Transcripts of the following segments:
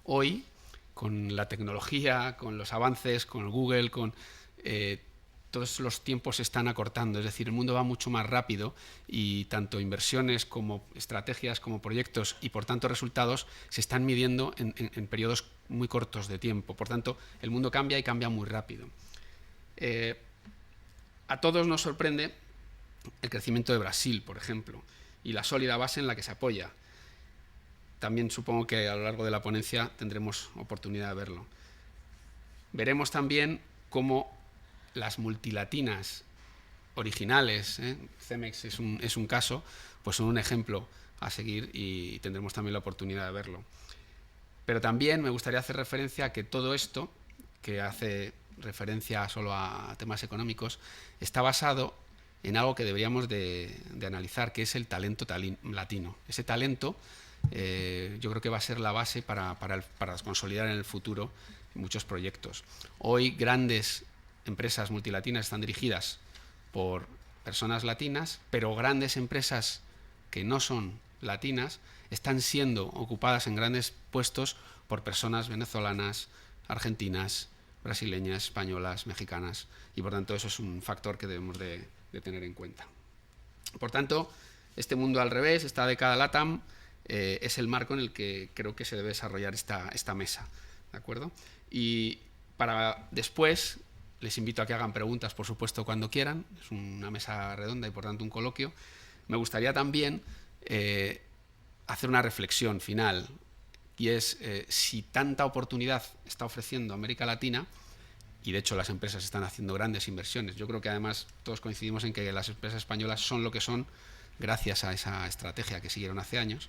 Hoy, con la tecnología, con los avances, con Google, todos los tiempos se están acortando, es decir, el mundo va mucho más rápido y tanto inversiones como estrategias como proyectos y por tanto resultados se están midiendo en periodos muy cortos de tiempo. Por tanto, el mundo cambia y cambia muy rápido. A todos nos sorprende el crecimiento de Brasil, por ejemplo, y la sólida base en la que se apoya. También supongo que a lo largo de la ponencia tendremos oportunidad de verlo. Veremos también cómo las multilatinas originales, Cemex es un caso, pues son un ejemplo a seguir y tendremos también la oportunidad de verlo. Pero también me gustaría hacer referencia a que todo esto, que hace referencia solo a temas económicos, está basado en algo que deberíamos de analizar, que es el talento latino. Ese talento yo creo que va a ser la base para consolidar en el futuro muchos proyectos. Hoy grandes empresas multilatinas están dirigidas por personas latinas, pero grandes empresas que no son latinas están siendo ocupadas en grandes puestos por personas venezolanas, argentinas, brasileñas, españolas, mexicanas, y por tanto eso es un factor que debemos de tener en cuenta. Por tanto, este mundo al revés, esta década LATAM, es el marco en el que creo que se debe desarrollar esta mesa, ¿de acuerdo? Y para después les invito a que hagan preguntas, por supuesto, cuando quieran. Es una mesa redonda y por tanto un coloquio. Me gustaría también hacer una reflexión final, y es si tanta oportunidad está ofreciendo América Latina, y de hecho las empresas están haciendo grandes inversiones. Yo creo que además todos coincidimos en que las empresas españolas son lo que son gracias a esa estrategia que siguieron hace años.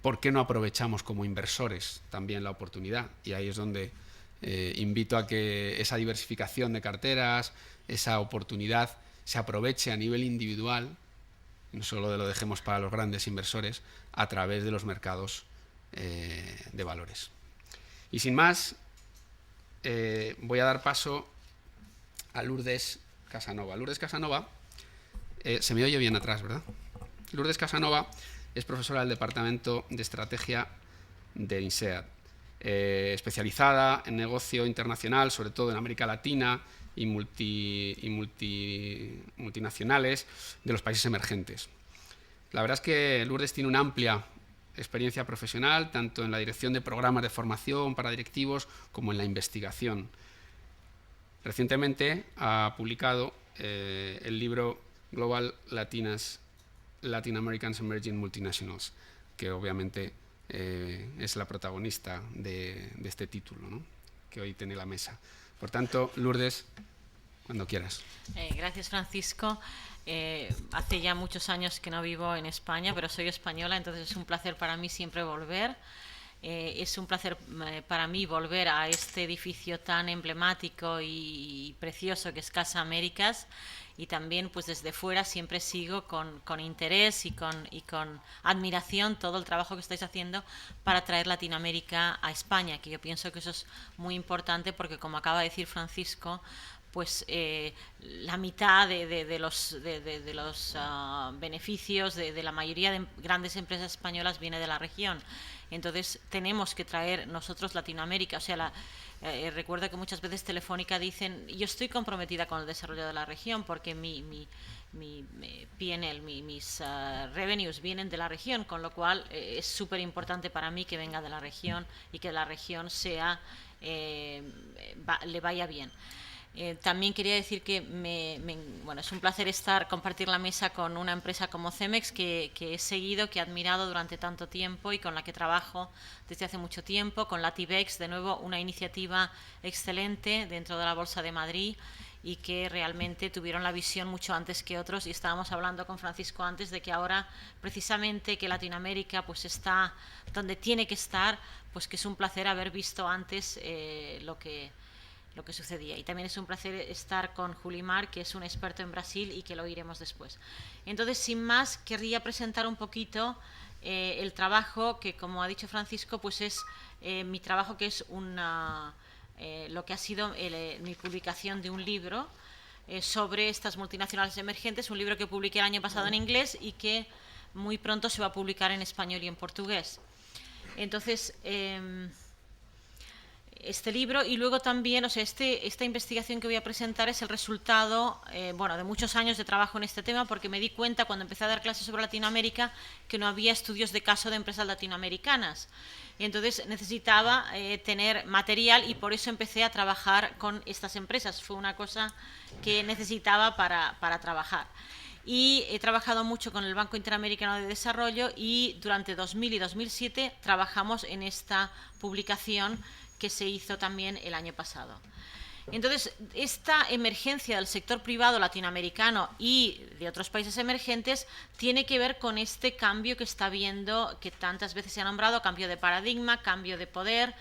¿Por qué no aprovechamos como inversores también la oportunidad? Y ahí es donde invito a que esa diversificación de carteras, esa oportunidad, se aproveche a nivel individual, no solo lo dejemos para los grandes inversores, a través de los mercados de valores. Y sin más, voy a dar paso a Lourdes Casanova. Lourdes Casanova, se me oye bien atrás, ¿verdad? Lourdes Casanova es profesora del Departamento de Estrategia de INSEAD, especializada en negocio internacional, sobre todo en América Latina y multinacionales de los países emergentes. La verdad es que Lourdes tiene una amplia experiencia profesional, tanto en la dirección de programas de formación para directivos como en la investigación. Recientemente ha publicado el libro Global Latin Americans Emerging Multinationals, que obviamente es la protagonista de este título, ¿no?, que hoy tiene la mesa. Por tanto, Lourdes, cuando quieras. Gracias, Francisco. Hace ya muchos años que no vivo en España, pero soy española, entonces es un placer para mí siempre volver. Es un placer para mí volver a este edificio tan emblemático y precioso que es Casa Américas, y también pues desde fuera siempre sigo con interés y con admiración todo el trabajo que estáis haciendo para traer Latinoamérica a España, que yo pienso que eso es muy importante porque, como acaba de decir Francisco, pues la mitad de los beneficios de la mayoría de grandes empresas españolas viene de la región. Entonces tenemos que traer nosotros Latinoamérica, o sea, recuerdo que muchas veces Telefónica dicen, yo estoy comprometida con el desarrollo de la región porque mi P&L, mis revenues vienen de la región, con lo cual es súper importante para mí que venga de la región y que la región sea le vaya bien. También quería decir que bueno, es un placer compartir la mesa con una empresa como Cemex que he seguido, que he admirado durante tanto tiempo y con la que trabajo desde hace mucho tiempo, con Latibex, de nuevo una iniciativa excelente dentro de la Bolsa de Madrid y que realmente tuvieron la visión mucho antes que otros, y estábamos hablando con Francisco antes de que ahora precisamente que Latinoamérica pues está donde tiene que estar, pues que es un placer haber visto antes lo que sucedía. Y también es un placer estar con Julimar, que es un experto en Brasil y que lo oiremos después. Entonces, sin más, querría presentar un poquito el trabajo que, como ha dicho Francisco, pues es mi trabajo, que es lo que ha sido mi publicación de un libro sobre estas multinacionales emergentes, un libro que publiqué el año pasado en inglés y que muy pronto se va a publicar en español y en portugués. Entonces, este libro, y luego también, o sea, esta investigación que voy a presentar es el resultado, bueno, de muchos años de trabajo en este tema, porque me di cuenta cuando empecé a dar clases sobre Latinoamérica que no había estudios de caso de empresas latinoamericanas. Y entonces necesitaba tener material y por eso empecé a trabajar con estas empresas. Fue una cosa que necesitaba para trabajar. Y he trabajado mucho con el Banco Interamericano de Desarrollo y durante 2000 y 2007 trabajamos en esta publicación que se hizo también el año pasado. Entonces, esta emergencia del sector privado latinoamericano y de otros países emergentes tiene que ver con este cambio que está habiendo, que tantas veces se ha nombrado, cambio de paradigma, cambio de poder.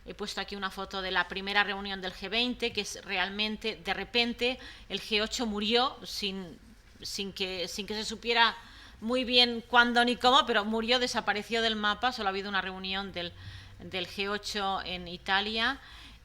He puesto aquí una foto de la primera reunión del G20, que es realmente, de repente, el G8 murió sin que se supiera muy bien cuándo ni cómo, pero murió, desapareció del mapa. Solo ha habido una reunión del G8 en Italia,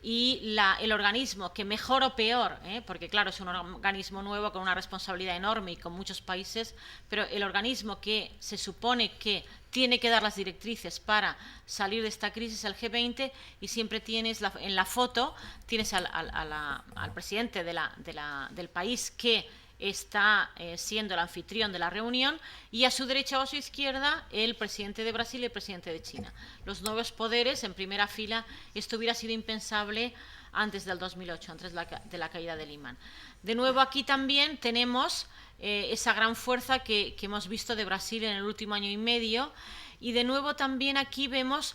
y el organismo que mejor o peor, porque claro, es un organismo nuevo con una responsabilidad enorme y con muchos países, pero el organismo que se supone que tiene que dar las directrices para salir de esta crisis es el G20, y siempre tienes en la foto tienes al presidente del país que está siendo el anfitrión de la reunión, y a su derecha o a su izquierda el presidente de Brasil y el presidente de China. Los nuevos poderes en primera fila. Esto hubiera sido impensable antes del 2008, antes de la caída de Lehman. De nuevo, aquí también tenemos esa gran fuerza que hemos visto de Brasil en el último año y medio, y de nuevo también aquí vemos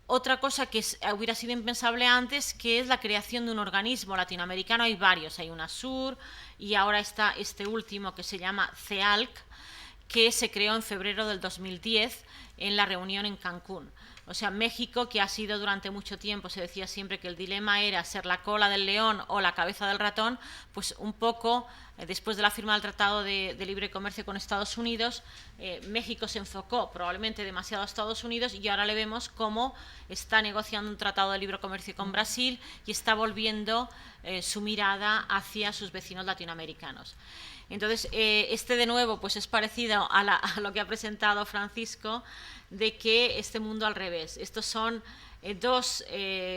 otra cosa que hubiera sido impensable antes, que es la creación de un organismo latinoamericano. Hay varios, hay UNASUR y ahora está este último que se llama CEALC, que se creó en febrero del 2010 en la reunión en Cancún. O sea, México, que ha sido durante mucho tiempo, se decía siempre que el dilema era ser la cola del león o la cabeza del ratón, pues un poco después de la firma del Tratado de Libre Comercio con Estados Unidos, México se enfocó probablemente demasiado a Estados Unidos, y ahora le vemos cómo está negociando un Tratado de Libre Comercio con Brasil y está volviendo su mirada hacia sus vecinos latinoamericanos. Entonces, de nuevo pues es parecido a lo que ha presentado Francisco, de que este mundo al revés. Estos son dos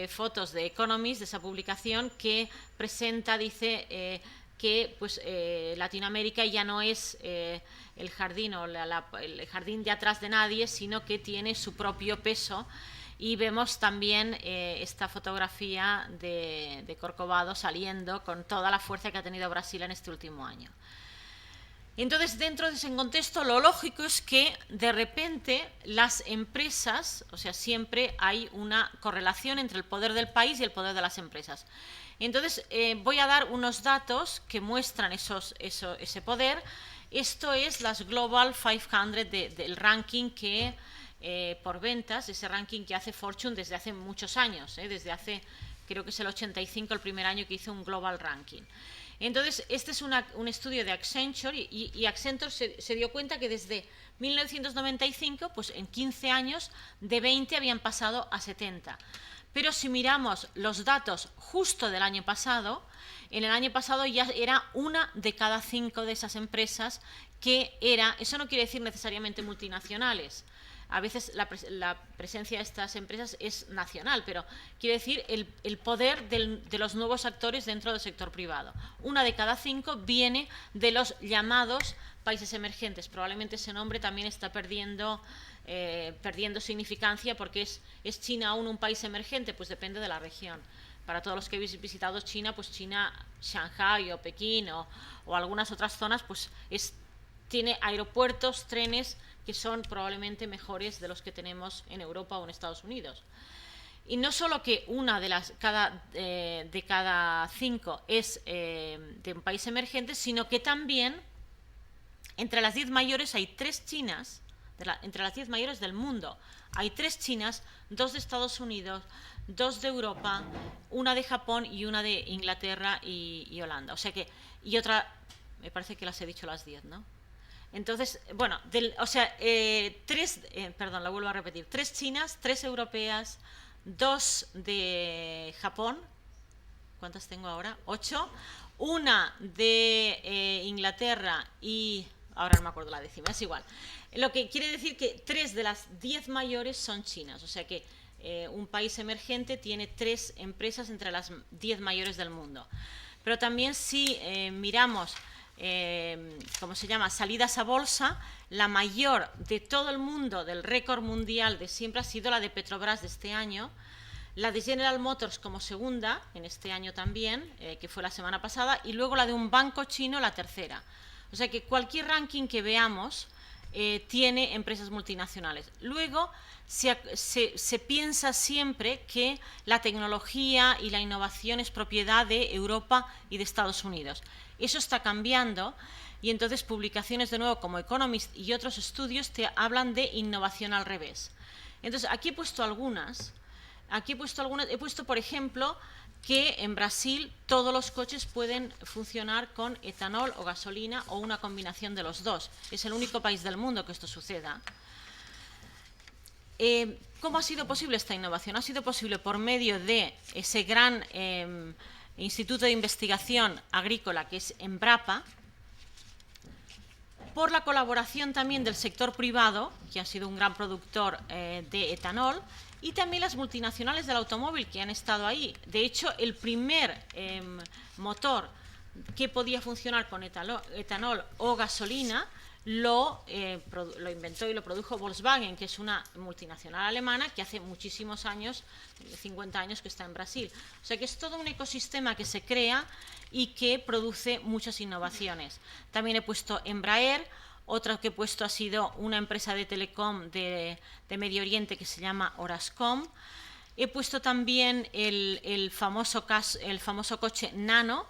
fotos de Economist, de esa publicación, que presenta, dice que pues, Latinoamérica ya no es el jardín o el jardín de atrás de nadie, sino que tiene su propio peso. Y vemos también esta fotografía de Corcovado saliendo con toda la fuerza que ha tenido Brasil en este último año. Entonces, dentro de ese contexto, lo lógico es que de repente las empresas, o sea, siempre hay una correlación entre el poder del país y el poder de las empresas. Entonces, voy a dar unos datos que muestran ese poder. Esto es las Global 500 del ranking que por ventas, ese ranking que hace Fortune desde hace muchos años, desde hace, creo que es el 85, el primer año que hizo un Global Ranking. Entonces, este es un estudio de Accenture, y Accenture se dio cuenta que desde 1995, pues en 15 años, de 20 habían pasado a 70. Pero si miramos los datos justo del año pasado, en el año pasado ya era 1 de cada 5 de esas empresas que eso no quiere decir necesariamente multinacionales. A veces la presencia de estas empresas es nacional, pero quiere decir el poder de los nuevos actores dentro del sector privado. 1 de cada 5 viene de los llamados países emergentes. Probablemente ese nombre también está perdiendo significancia, porque ¿es China aún un país emergente? Pues depende de la región. Para todos los que habéis visitado China, pues China, Shanghái o Pekín o algunas otras zonas, pues tiene aeropuertos, trenes que son probablemente mejores de los que tenemos en Europa o en Estados Unidos. Y no solo que una de cada 5 es de un país emergente, sino que también entre las 10 mayores hay 3 chinas, entre las 10 mayores del mundo, hay 3 chinas, 2 de Estados Unidos, 2 de Europa, 1 de Japón y 1 de Inglaterra y Holanda. O sea que, y otra, me parece que las he dicho las 10, ¿no? Entonces, bueno, lo vuelvo a repetir, 3 chinas, 3 europeas, 2 de Japón, ¿cuántas tengo ahora? 8, 1 de Inglaterra y, ahora no me acuerdo la décima, es igual. Lo que quiere decir que 3 de las 10 mayores son chinas, o sea que un país emergente tiene 3 empresas entre las 10 mayores del mundo. Pero también si miramos, ¿cómo se llama?, salidas a bolsa, la mayor de todo el mundo, del récord mundial de siempre, ha sido la de Petrobras de este año, la de General Motors como segunda, en este año también, que fue la semana pasada, y luego la de un banco chino, la tercera. O sea que cualquier ranking que veamos tiene empresas multinacionales. Luego se piensa siempre que la tecnología y la innovación es propiedad de Europa y de Estados Unidos. Eso está cambiando y entonces publicaciones de nuevo como Economist y otros estudios te hablan de innovación al revés. Entonces aquí he puesto algunas. He puesto, por ejemplo, que en Brasil todos los coches pueden funcionar con etanol o gasolina o una combinación de los dos. Es el único país del mundo que esto suceda. ¿Cómo ha sido posible esta innovación? Ha sido posible por medio de ese gran instituto de investigación agrícola que es Embrapa, por la colaboración también del sector privado, que ha sido un gran productor de etanol, y también las multinacionales del automóvil que han estado ahí. De hecho, el primer motor que podía funcionar con etanol o gasolina lo inventó y lo produjo Volkswagen, que es una multinacional alemana que hace muchísimos años, 50 años, que está en Brasil. O sea que es todo un ecosistema que se crea y que produce muchas innovaciones. También he puesto Embraer. Otra que he puesto ha sido una empresa de telecom de Medio Oriente que se llama Orascom. He puesto también el famoso coche Nano.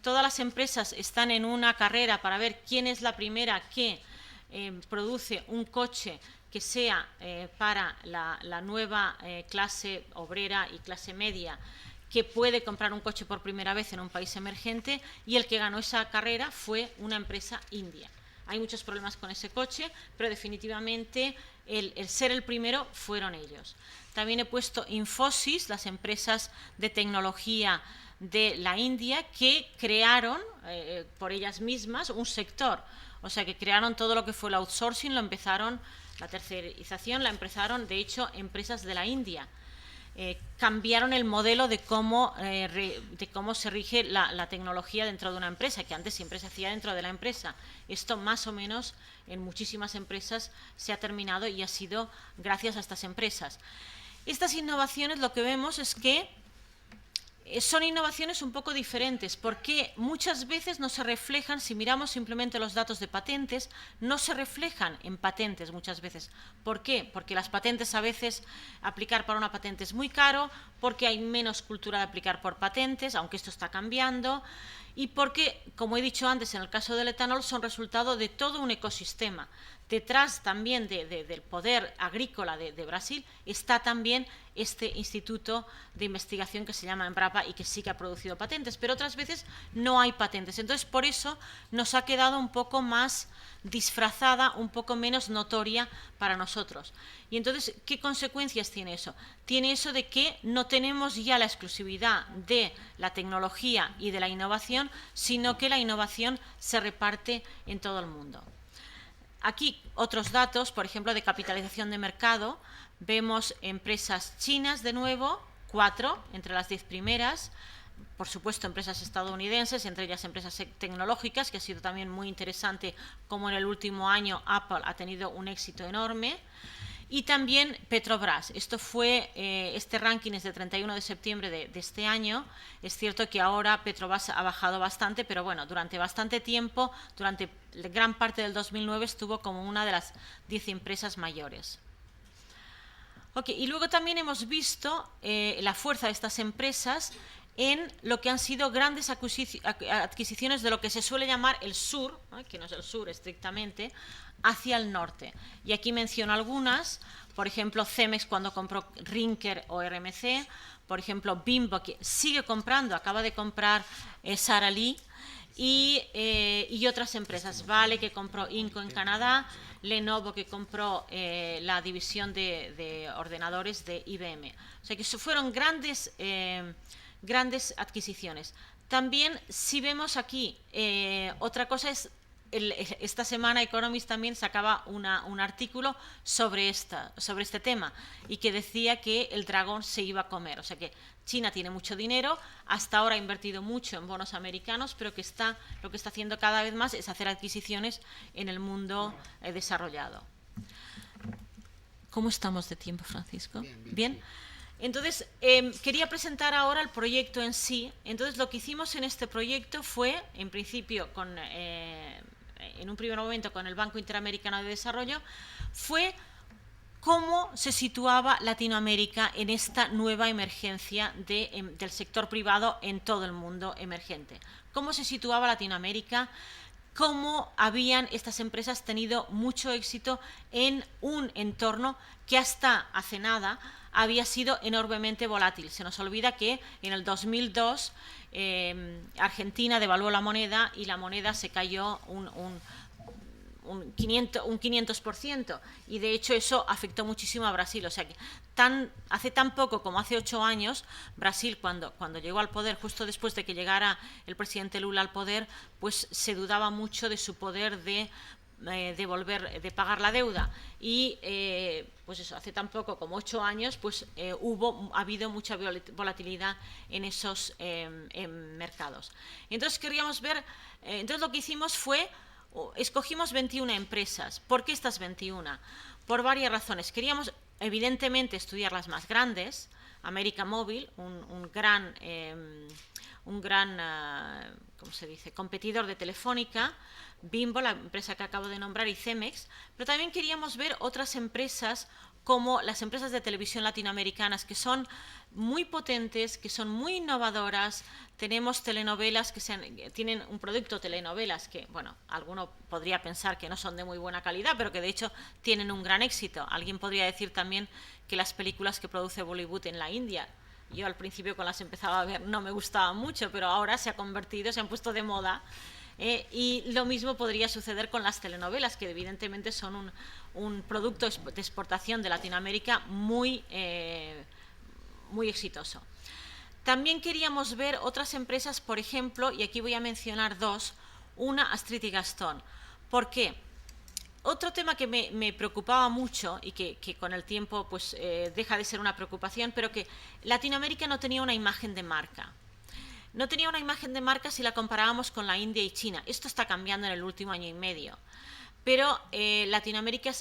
Todas las empresas están en una carrera para ver quién es la primera que produce un coche que sea para la nueva clase obrera y clase media, que puede comprar un coche por primera vez en un país emergente, y el que ganó esa carrera fue una empresa india. Hay muchos problemas con ese coche, pero definitivamente el ser el primero fueron ellos. También he puesto Infosys, las empresas de tecnología de la India, que crearon por ellas mismas un sector. O sea, que crearon todo lo que fue el outsourcing, la tercerización la empezaron, de hecho, empresas de la India. Cambiaron el modelo de cómo se rige la tecnología dentro de una empresa, que antes siempre se hacía dentro de la empresa. Esto más o menos en muchísimas empresas se ha terminado y ha sido gracias a estas empresas. Estas innovaciones, lo que vemos es que son innovaciones un poco diferentes, porque muchas veces no se reflejan, si miramos simplemente los datos de patentes, no se reflejan en patentes muchas veces. ¿Por qué? Porque las patentes a veces, aplicar para una patente es muy caro, porque hay menos cultura de aplicar por patentes, aunque esto está cambiando, y porque, como he dicho antes, en el caso del etanol, son resultado de todo un ecosistema. Detrás también del poder agrícola de Brasil está también este instituto de investigación que se llama Embrapa y que sí que ha producido patentes, pero otras veces no hay patentes. Entonces, por eso nos ha quedado un poco más disfrazada, un poco menos notoria para nosotros. Y entonces, ¿qué consecuencias tiene eso? Tiene eso de que no tenemos ya la exclusividad de la tecnología y de la innovación, sino que la innovación se reparte en todo el mundo. Aquí otros datos, por ejemplo, de capitalización de mercado. Vemos empresas chinas de nuevo, 4 entre las 10 primeras. Por supuesto, empresas estadounidenses, entre ellas empresas tecnológicas, que ha sido también muy interesante como en el último año Apple ha tenido un éxito enorme. Y también Petrobras. Este ranking es del 31 de septiembre de este año. Es cierto que ahora Petrobras ha bajado bastante, pero bueno, durante bastante tiempo, durante gran parte del 2009, estuvo como una de las 10 empresas mayores. Y luego también hemos visto la fuerza de estas empresas en lo que han sido grandes adquisiciones de lo que se suele llamar el sur, que no es el sur estrictamente, hacia el norte. Y aquí menciono algunas, por ejemplo, Cemex cuando compró Rinker o RMC, por ejemplo, Bimbo, que sigue comprando, acaba de comprar Sara Lee, y otras empresas, Vale, que compró Inco en Canadá, Lenovo, que compró la división de ordenadores de IBM. O sea que fueron grandes adquisiciones. También, si vemos aquí, otra cosa es esta semana Economist también sacaba un artículo sobre este tema y que decía que el dragón se iba a comer. O sea que China tiene mucho dinero, hasta ahora ha invertido mucho en bonos americanos, pero lo que está haciendo cada vez más es hacer adquisiciones en el mundo desarrollado. ¿Cómo estamos de tiempo, Francisco? Bien. Entonces, quería presentar ahora el proyecto en sí. Entonces, lo que hicimos en este proyecto fue, en principio, en un primer momento con el Banco Interamericano de Desarrollo, fue cómo se situaba Latinoamérica en esta nueva emergencia del sector privado en todo el mundo emergente. Cómo se situaba Latinoamérica, cómo habían estas empresas tenido mucho éxito en un entorno que hasta hace nada había sido enormemente volátil. Se nos olvida que en el 2002 Argentina devaluó la moneda y la moneda se cayó un 500%, y de hecho eso afectó muchísimo a Brasil. O sea que hace tan poco como hace 8 años, Brasil cuando llegó al poder, justo después de que llegara el presidente Lula al poder, pues se dudaba mucho de su poder de pagar la deuda, y pues eso, hace tan poco como 8 años, pues ha habido mucha volatilidad en esos mercados. Entonces queríamos ver, entonces lo que hicimos fue, escogimos 21 empresas. ¿Por qué estas 21? Por varias razones. Queríamos, evidentemente, estudiar las más grandes. América Móvil, un gran ¿cómo se dice?, competidor de Telefónica, Bimbo, la empresa que acabo de nombrar, y Cemex, pero también queríamos ver otras empresas como las empresas de televisión latinoamericanas, que son muy potentes, que son muy innovadoras. Tenemos telenovelas tienen un producto, telenovelas que, bueno, alguno podría pensar que no son de muy buena calidad, pero que de hecho tienen un gran éxito. Alguien podría decir también que las películas que produce Bollywood en la India, yo al principio cuando las empezaba a ver no me gustaban mucho, pero ahora se han puesto de moda. Y lo mismo podría suceder con las telenovelas, que evidentemente son un producto de exportación de Latinoamérica muy exitoso. También queríamos ver otras empresas, por ejemplo, y aquí voy a mencionar dos, una, Astrid y Gastón. ¿Por qué? Otro tema que me preocupaba mucho y que con el tiempo pues, deja de ser una preocupación, pero que Latinoamérica no tenía una imagen de marca. No tenía una imagen de marca si la comparábamos con la India y China. Esto está cambiando en el último año y medio. Pero Latinoamérica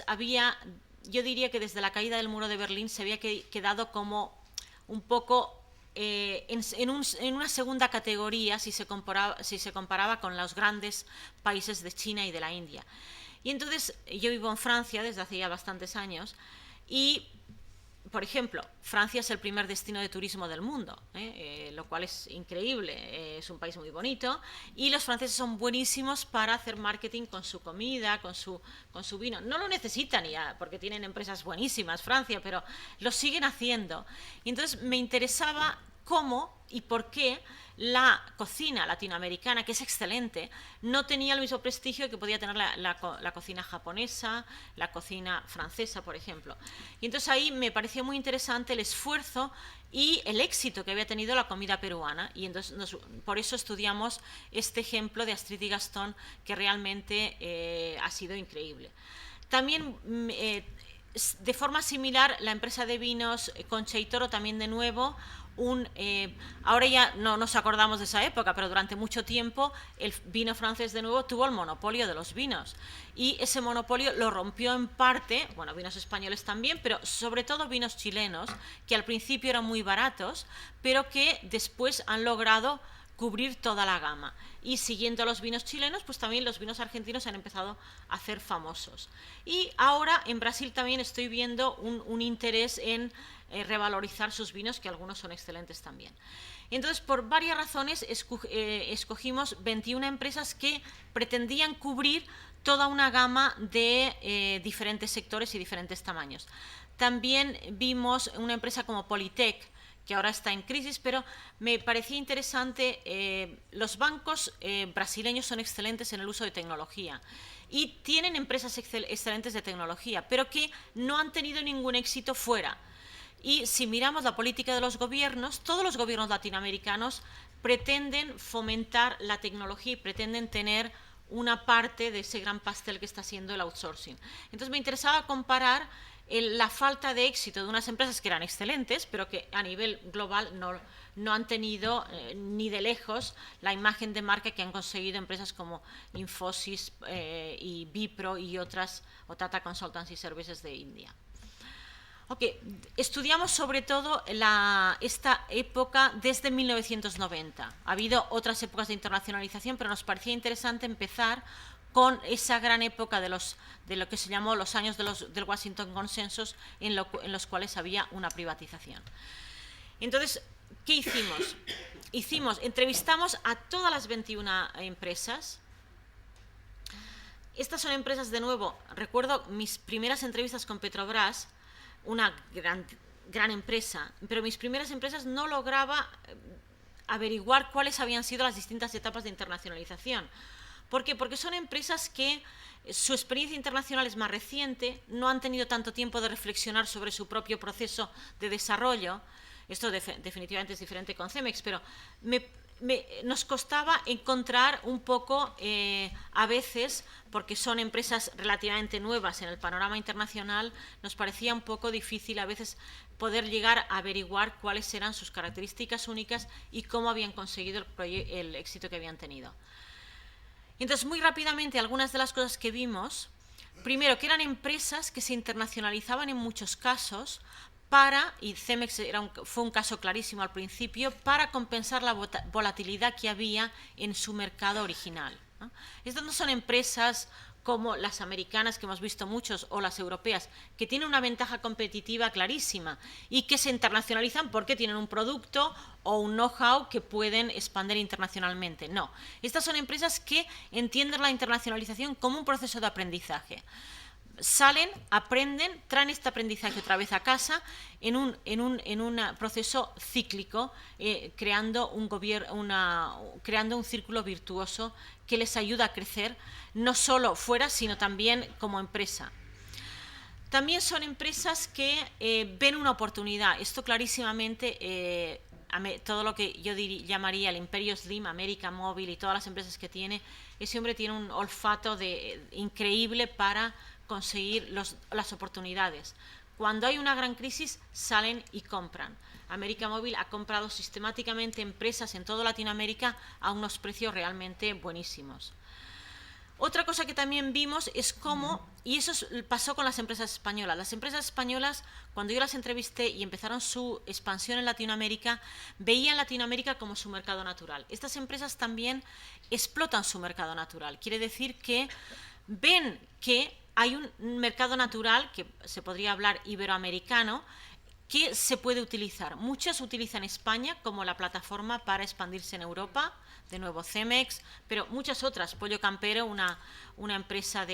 yo diría que desde la caída del muro de Berlín se había quedado como un poco en una segunda categoría si se comparaba con los grandes países de China y de la India. Y entonces yo vivo en Francia desde hace ya bastantes años y, por ejemplo, Francia es el primer destino de turismo del mundo, lo cual es increíble. Es un país muy bonito y los franceses son buenísimos para hacer marketing con su comida, con su vino. No lo necesitan ya porque tienen empresas buenísimas, Francia, pero lo siguen haciendo. Y entonces me interesaba cómo y por qué la cocina latinoamericana, que es excelente, no tenía el mismo prestigio que podía tener la cocina japonesa, la cocina francesa, por ejemplo. Y entonces ahí me pareció muy interesante el esfuerzo y el éxito que había tenido la comida peruana, y entonces por eso estudiamos este ejemplo de Astrid y Gastón, que realmente ha sido increíble. También de forma similar, la empresa de vinos Concha y Toro, también de nuevo, ahora ya no nos acordamos de esa época, pero durante mucho tiempo el vino francés de nuevo tuvo el monopolio de los vinos, y ese monopolio lo rompió en parte, bueno, vinos españoles también, pero sobre todo vinos chilenos, que al principio eran muy baratos, pero que después han logrado cubrir toda la gama. Y siguiendo los vinos chilenos, pues también los vinos argentinos se han empezado a hacer famosos. Y ahora en Brasil también estoy viendo un interés en revalorizar sus vinos, que algunos son excelentes también. Entonces, por varias razones, escogimos 21 empresas que pretendían cubrir toda una gama de diferentes sectores y diferentes tamaños. También vimos una empresa como Politec, que ahora está en crisis, pero me parecía interesante. Los bancos brasileños son excelentes en el uso de tecnología y tienen empresas excelentes de tecnología, pero que no han tenido ningún éxito fuera. Y si miramos la política de los gobiernos, todos los gobiernos latinoamericanos pretenden fomentar la tecnología y pretenden tener una parte de ese gran pastel que está siendo el outsourcing. Entonces me interesaba comparar la falta de éxito de unas empresas que eran excelentes, pero que a nivel global no han tenido ni de lejos la imagen de marca que han conseguido empresas como Infosys y Wipro y otras, o Tata Consultancy Services de India. Okay. Estudiamos sobre todo esta época desde 1990. Ha habido otras épocas de internacionalización, pero nos parecía interesante empezar con esa gran época de lo que se llamó los años del Washington Consensus, en los cuales había una privatización. Entonces, ¿qué hicimos? Entrevistamos a todas las 21 empresas. Estas son empresas, de nuevo, recuerdo mis primeras entrevistas con Petrobras, una gran empresa, pero mis primeras empresas no lograba averiguar cuáles habían sido las distintas etapas de internacionalización. ¿Por qué? Porque son empresas que su experiencia internacional es más reciente, no han tenido tanto tiempo de reflexionar sobre su propio proceso de desarrollo. Esto definitivamente es diferente con Cemex, pero nos costaba encontrar un poco, a veces, porque son empresas relativamente nuevas en el panorama internacional, nos parecía un poco difícil a veces poder llegar a averiguar cuáles eran sus características únicas y cómo habían conseguido el éxito que habían tenido. Entonces, muy rápidamente, algunas de las cosas que vimos, primero, que eran empresas que se internacionalizaban en muchos casos y Cemex fue un caso clarísimo al principio, para compensar la volatilidad que había en su mercado original, ¿no? Estas no son empresas como las americanas, que hemos visto muchos, o las europeas, que tienen una ventaja competitiva clarísima y que se internacionalizan porque tienen un producto o un know-how que pueden expandir internacionalmente. No, estas son empresas que entienden la internacionalización como un proceso de aprendizaje. Salen, aprenden, traen este aprendizaje otra vez a casa en un proceso cíclico, creando un círculo virtuoso que les ayuda a crecer, no solo fuera, sino también como empresa. También son empresas que ven una oportunidad. Esto clarísimamente, todo lo que yo llamaría el Imperio Slim, América Móvil y todas las empresas que tiene, ese hombre tiene un olfato increíble para conseguir las oportunidades. Cuando hay una gran crisis, salen y compran. América Móvil ha comprado sistemáticamente empresas en toda Latinoamérica a unos precios realmente buenísimos. Otra cosa que también vimos es cómo, y eso pasó con las empresas españolas. Las empresas españolas, cuando yo las entrevisté y empezaron su expansión en Latinoamérica, veían Latinoamérica como su mercado natural. Estas empresas también explotan su mercado natural. Quiere decir que ven que hay un mercado natural, que se podría hablar iberoamericano, que se puede utilizar. Muchas utilizan España como la plataforma para expandirse en Europa, de nuevo Cemex, pero muchas otras. Pollo Campero, una empresa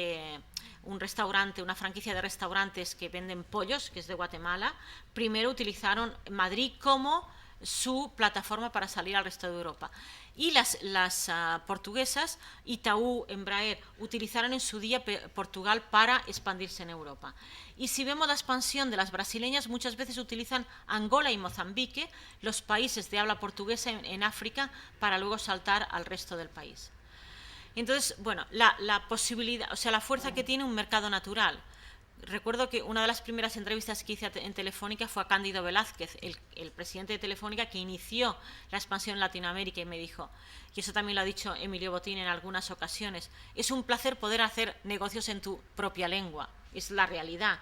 un restaurante, una franquicia de restaurantes que venden pollos, que es de Guatemala, primero utilizaron Madrid como su plataforma para salir al resto de Europa. Y las portuguesas, Itaú, Embraer, utilizaron en su día Portugal para expandirse en Europa. Y si vemos la expansión de las brasileñas, muchas veces utilizan Angola y Mozambique, los países de habla portuguesa en África, para luego saltar al resto del país. Entonces, bueno, la posibilidad, o sea, la fuerza que tiene un mercado natural. Recuerdo que una de las primeras entrevistas que hice en Telefónica fue a Cándido Velázquez, el presidente de Telefónica, que inició la expansión en Latinoamérica, y me dijo, y eso también lo ha dicho Emilio Botín en algunas ocasiones, es un placer poder hacer negocios en tu propia lengua, es la realidad.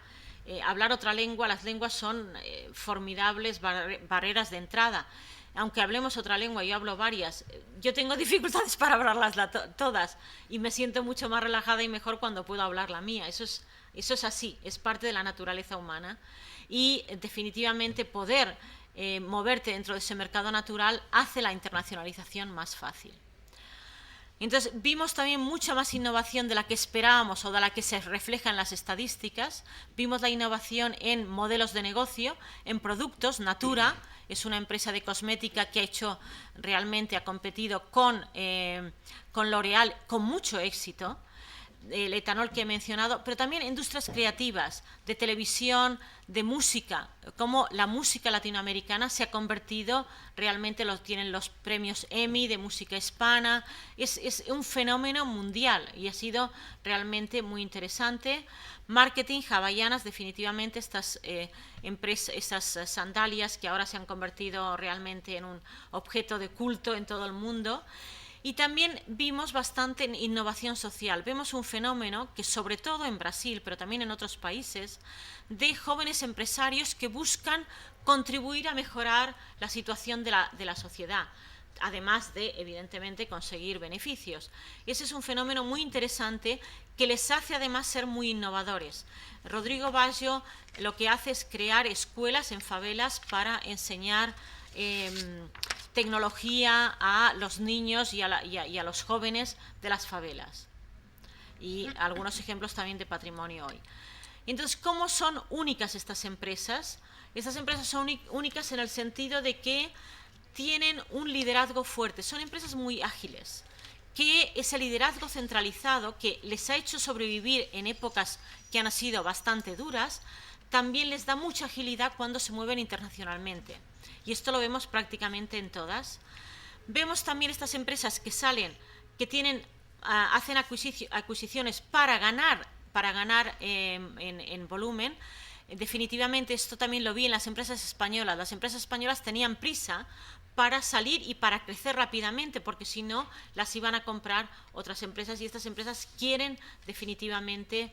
Hablar otra lengua, las lenguas son formidables barreras de entrada. Aunque hablemos otra lengua, yo hablo varias, yo tengo dificultades para hablarlas todas, y me siento mucho más relajada y mejor cuando puedo hablar la mía. Eso es así, es parte de la naturaleza humana, y definitivamente poder moverte dentro de ese mercado natural hace la internacionalización más fácil. Entonces, vimos también mucha más innovación de la que esperábamos o de la que se refleja en las estadísticas. Vimos la innovación en modelos de negocio, en productos. Natura es una empresa de cosmética que ha competido con L'Oréal con mucho éxito. el etanol que he mencionado, pero también industrias creativas, de televisión, de música, como la música latinoamericana se ha convertido, realmente tienen los premios Emmy de música hispana, es un fenómeno mundial y ha sido realmente muy interesante. Marketing, hawaianas, definitivamente estas estas sandalias que ahora se han convertido realmente en un objeto de culto en todo el mundo. Y también vimos bastante innovación social. Vemos un fenómeno que sobre todo en Brasil, pero también en otros países, de jóvenes empresarios que buscan contribuir a mejorar la situación de la sociedad, además de, evidentemente, conseguir beneficios. Ese es un fenómeno muy interesante que les hace además ser muy innovadores. Rodrigo Baggio lo que hace es crear escuelas en favelas para enseñar tecnología a los niños y a los jóvenes de las favelas. Y algunos ejemplos también de patrimonio hoy. Entonces, ¿cómo son únicas estas empresas? Estas empresas son únicas en el sentido de que tienen un liderazgo fuerte, son empresas muy ágiles, que ese liderazgo centralizado que les ha hecho sobrevivir en épocas que han sido bastante duras, también les da mucha agilidad cuando se mueven internacionalmente. Y esto lo vemos prácticamente en todas. Vemos también estas empresas que salen, que hacen adquisiciones para ganar en volumen. Definitivamente esto también lo vi en las empresas españolas. Las empresas españolas tenían prisa para salir y para crecer rápidamente, porque si no, las iban a comprar otras empresas y estas empresas quieren definitivamente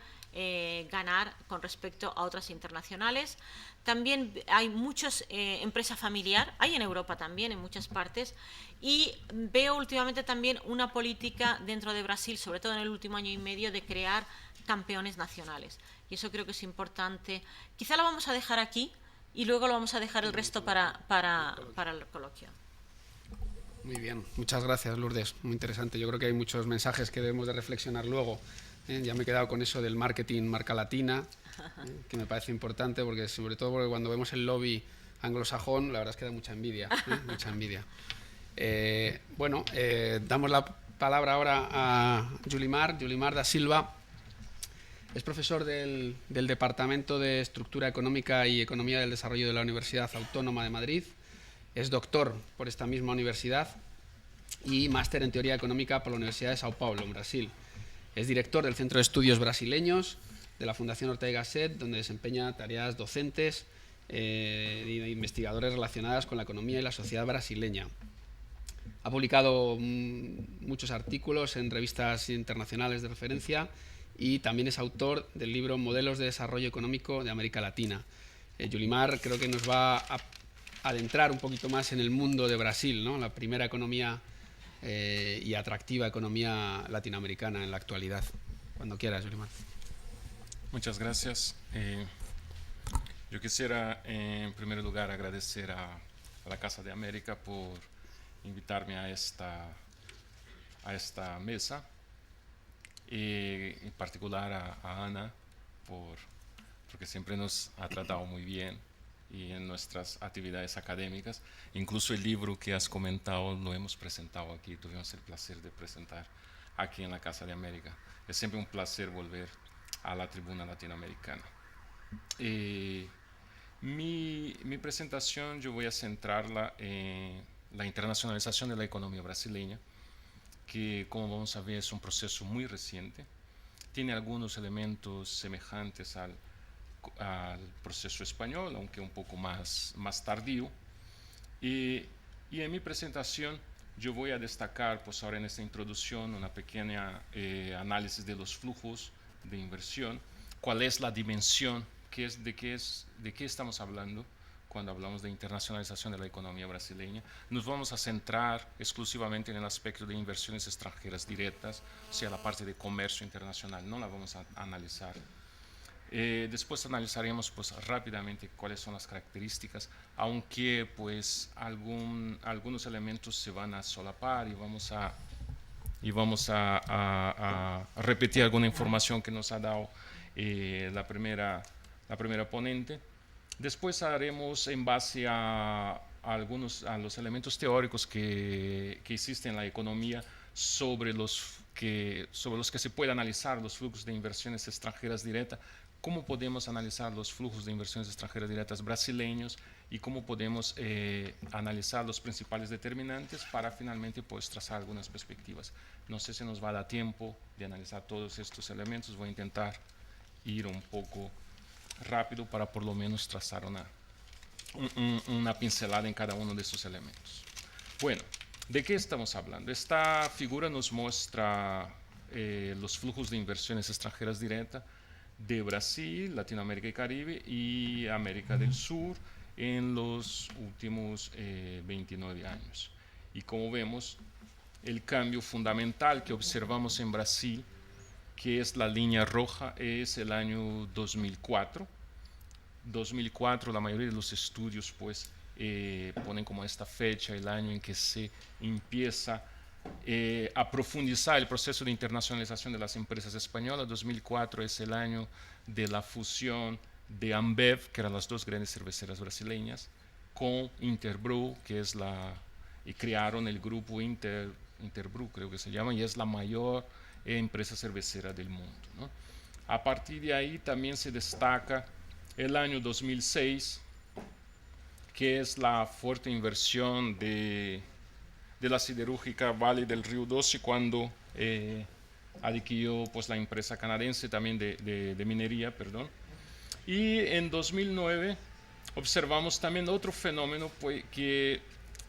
ganar con respecto a otras internacionales. También hay muchas empresas familiar, hay en Europa también, en muchas partes, y veo últimamente también una política dentro de Brasil, sobre todo en el último año y medio, de crear campeones nacionales. Y eso creo que es importante. Quizá lo vamos a dejar aquí y luego lo vamos a dejar el resto para el coloquio. Muy bien, muchas gracias, Lourdes. Muy interesante. Yo creo que hay muchos mensajes que debemos de reflexionar luego. Ya me he quedado con eso del marketing marca latina, que me parece importante, porque sobre todo porque cuando vemos el lobby anglosajón, la verdad es que da mucha envidia, mucha envidia. Damos la palabra ahora a Yulimar da Silva. Es profesor del Departamento de Estructura Económica y Economía del Desarrollo de la Universidad Autónoma de Madrid. Es doctor por esta misma universidad y máster en Teoría Económica por la Universidad de Sao Paulo, en Brasil. Es director del Centro de Estudios Brasileños de la Fundación Ortega y Gasset, donde desempeña tareas docentes e investigadores relacionadas con la economía y la sociedad brasileña. Ha publicado muchos artículos en revistas internacionales de referencia y también es autor del libro Modelos de Desarrollo Económico de América Latina. Yulimar creo que nos va a adentrar un poquito más en el mundo de Brasil, ¿no? La primera economía y atractiva economía latinoamericana en la actualidad. Cuando quieras, Yulimar. Muchas gracias. Yo quisiera, en primer lugar, agradecer a la Casa de América por invitarme a esta mesa, y en particular a Ana, porque siempre nos ha tratado muy bien y en nuestras actividades académicas. Incluso el libro que has comentado lo hemos presentado aquí, tuvimos el placer de presentar aquí en la Casa de América. Es siempre un placer volver a la tribuna latinoamericana. Mi presentación yo voy a centrarla en la internacionalización de la economía brasileña, que como vamos a ver es un proceso muy reciente, tiene algunos elementos semejantes al proceso español, aunque un poco más tardío. Y en mi presentación yo voy a destacar, pues ahora en esta introducción, una pequeña análisis de los flujos de inversión, cuál es la dimensión, de qué estamos hablando cuando hablamos de internacionalización de la economía brasileña. Nos vamos a centrar exclusivamente en el aspecto de inversiones extranjeras directas, o sea, la parte de comercio internacional, no la vamos a analizar. Después analizaremos pues rápidamente cuáles son las características, aunque pues algunos elementos se van a solapar y vamos a repetir alguna información que nos ha dado la primera ponente. Después haremos en base a los elementos teóricos que existen en la economía sobre los sobre los que se puede analizar los flujos de inversiones extranjeras directas, cómo podemos analizar los flujos de inversiones extranjeras directas brasileños y cómo podemos analizar los principales determinantes para finalmente pues, trazar algunas perspectivas. No sé si nos va a dar tiempo de analizar todos estos elementos, voy a intentar ir un poco rápido para por lo menos trazar una pincelada en cada uno de estos elementos. Bueno, ¿de qué estamos hablando? Esta figura nos muestra los flujos de inversiones extranjeras directas de Brasil, Latinoamérica y Caribe y América del Sur en los últimos 29 años. Y como vemos, el cambio fundamental que observamos en Brasil, que es la línea roja, es el año 2004. 2004, la mayoría de los estudios pues ponen como esta fecha, el año en que se empieza a profundizar el proceso de internacionalización de las empresas españolas. 2004 es el año de la fusión de Ambev, que eran las dos grandes cerveceras brasileñas, con Interbrew, que es y crearon el grupo Interbrew, creo que se llama, y es la mayor empresa cervecera del mundo, ¿no? A partir de ahí también se destaca el año 2006, que es la fuerte inversión de la siderúrgica Vale del Río Doce cuando adquirió pues, la empresa canadiense también de minería, perdón. Y en 2009 observamos también otro fenómeno pues, que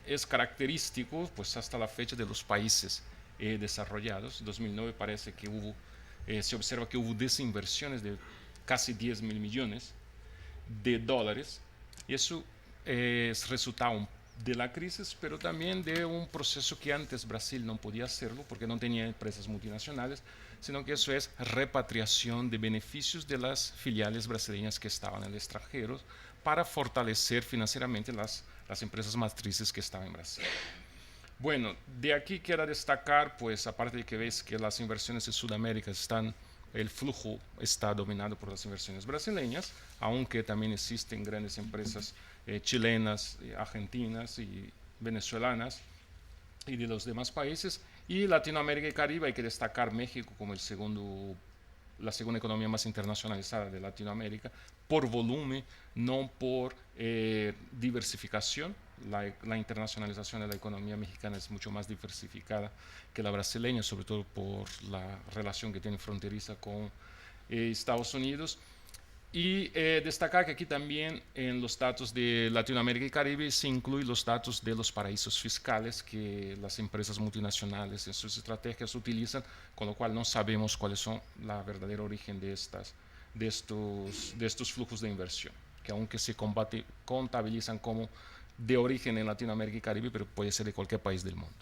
es característico pues, hasta la fecha de los países desarrollados. En 2009 parece que se observa que hubo desinversiones de casi 10 mil millones de dólares, y eso es resultado de la crisis, pero también de un proceso que antes Brasil no podía hacerlo porque no tenía empresas multinacionales, sino que eso es repatriación de beneficios de las filiales brasileñas que estaban en el extranjero para fortalecer financieramente las empresas matrices que estaban en Brasil. Bueno, de aquí quiero destacar, pues aparte de que veis que las inversiones en Sudamérica el flujo está dominado por las inversiones brasileñas, aunque también existen grandes empresas chilenas, argentinas y venezolanas y de los demás países. Y Latinoamérica y Caribe, hay que destacar México como la segunda economía más internacionalizada de Latinoamérica, por volumen, no por diversificación. La internacionalización de la economía mexicana es mucho más diversificada que la brasileña, sobre todo por la relación que tiene fronteriza con Estados Unidos. Y destacar que aquí también en los datos de Latinoamérica y Caribe se incluyen los datos de los paraísos fiscales que las empresas multinacionales en sus estrategias utilizan, con lo cual no sabemos cuáles son la verdadera origen de estos flujos de inversión, que aunque se contabilizan como de origen en Latinoamérica y Caribe, pero puede ser de cualquier país del mundo.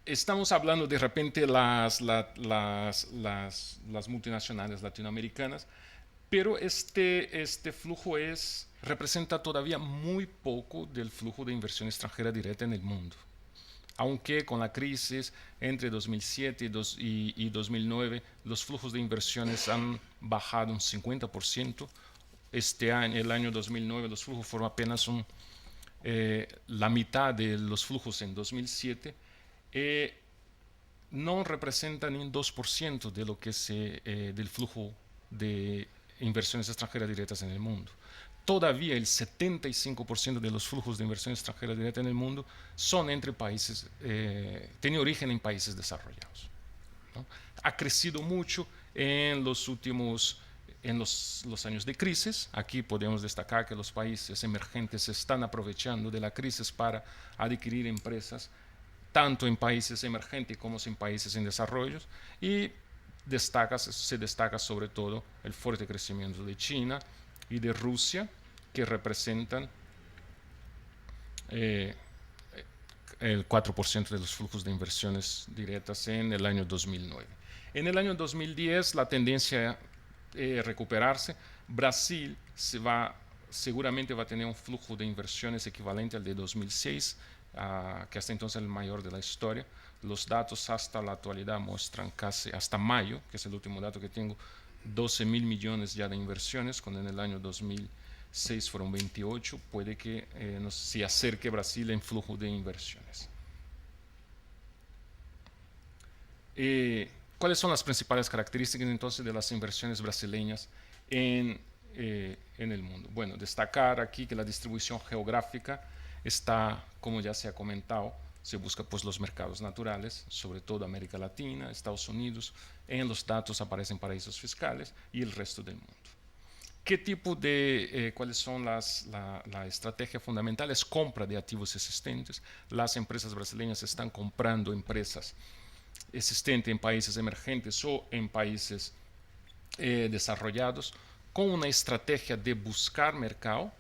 Estamos hablando de repente las multinacionales latinoamericanas, pero este flujo representa todavía muy poco del flujo de inversión extranjera directa en el mundo. Aunque con la crisis entre 2007 y 2009 los flujos de inversiones han bajado un 50%, este año, el año 2009, los flujos fueron apenas la mitad de los flujos en 2007. No representa ni un 2% de lo que del flujo de inversiones extranjeras directas en el mundo. Todavía el 75% de los flujos de inversión extranjera directa en el mundo son entre países, tiene origen en países desarrollados, ¿no? Ha crecido mucho en los últimos los años de crisis. Aquí podemos destacar que los países emergentes se están aprovechando de la crisis para adquirir empresas, tanto en países emergentes como en países en desarrollo, y se destaca sobre todo el fuerte crecimiento de China y de Rusia, que representan el 4% de los flujos de inversiones directas en el año 2009. En el año 2010 la tendencia es recuperarse. Brasil seguramente va a tener un flujo de inversiones equivalente al de 2006, que hasta entonces es el mayor de la historia. Los datos hasta la actualidad muestran casi hasta mayo, que es el último dato que tengo, 12 mil millones ya de inversiones, cuando en el año 2006 6 fueron 28, puede que se acerque Brasil en flujo de inversiones. ¿Cuáles son las principales características entonces de las inversiones brasileñas en el mundo? Bueno, destacar aquí que la distribución geográfica está, como ya se ha comentado, se busca pues los mercados naturales, sobre todo América Latina, Estados Unidos, en los datos aparecen paraísos fiscales y el resto del mundo. ¿Qué tipo de, cuáles son la estrategia fundamental? Es compra de activos existentes. Las empresas brasileñas están comprando empresas existentes en países emergentes o en países desarrollados, con una estrategia de buscar mercado,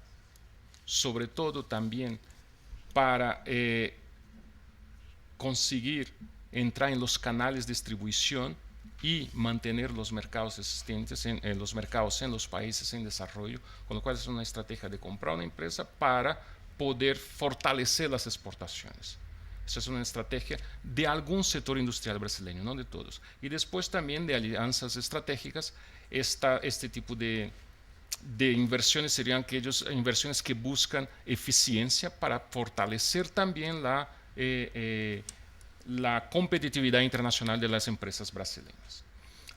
sobre todo también para conseguir entrar en los canales de distribución y mantener los mercados existentes, los mercados en los países en desarrollo, con lo cual es una estrategia de comprar una empresa para poder fortalecer las exportaciones. Esa es una estrategia de algún sector industrial brasileño, no de todos. Y después también de alianzas estratégicas, este tipo de inversiones serían aquellas inversiones que buscan eficiencia para fortalecer también la competitividad internacional de las empresas brasileñas.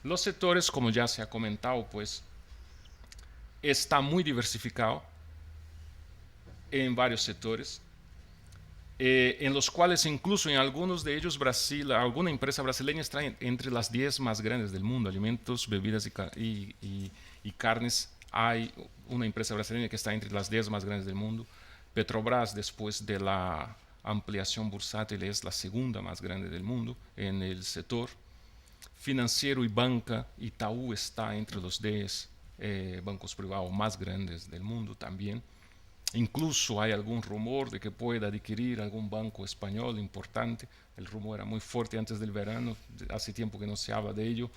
Los sectores, como ya se ha comentado, pues está muy diversificado en varios sectores, en los cuales incluso en algunos de ellos alguna empresa brasileña está entre las 10 más grandes del mundo, alimentos, bebidas y carnes. Hay una empresa brasileña que está entre las 10 más grandes del mundo. Petrobras, después de la ampliación bursátil, es la segunda más grande del mundo en el sector. Financiero y banca, Itaú está entre los 10 bancos privados más grandes del mundo también. Incluso hay algún rumor de que pueda adquirir algún banco español importante. El rumor era muy fuerte antes del verano, hace tiempo que no se habla de ello.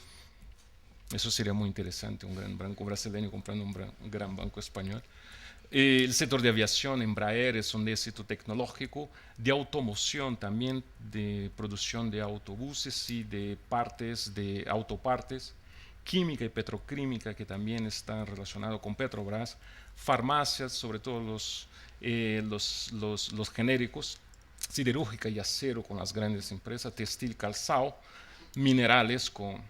Eso sería muy interesante, un gran banco brasileño comprando un gran banco español. El sector de aviación, Embraer, es un éxito tecnológico, de automoción también, de producción de autobuses y de partes, de autopartes, química y petroquímica, que también están relacionados con Petrobras, farmacias, sobre todo los genéricos, siderúrgica y acero con las grandes empresas, textil, calzado, minerales con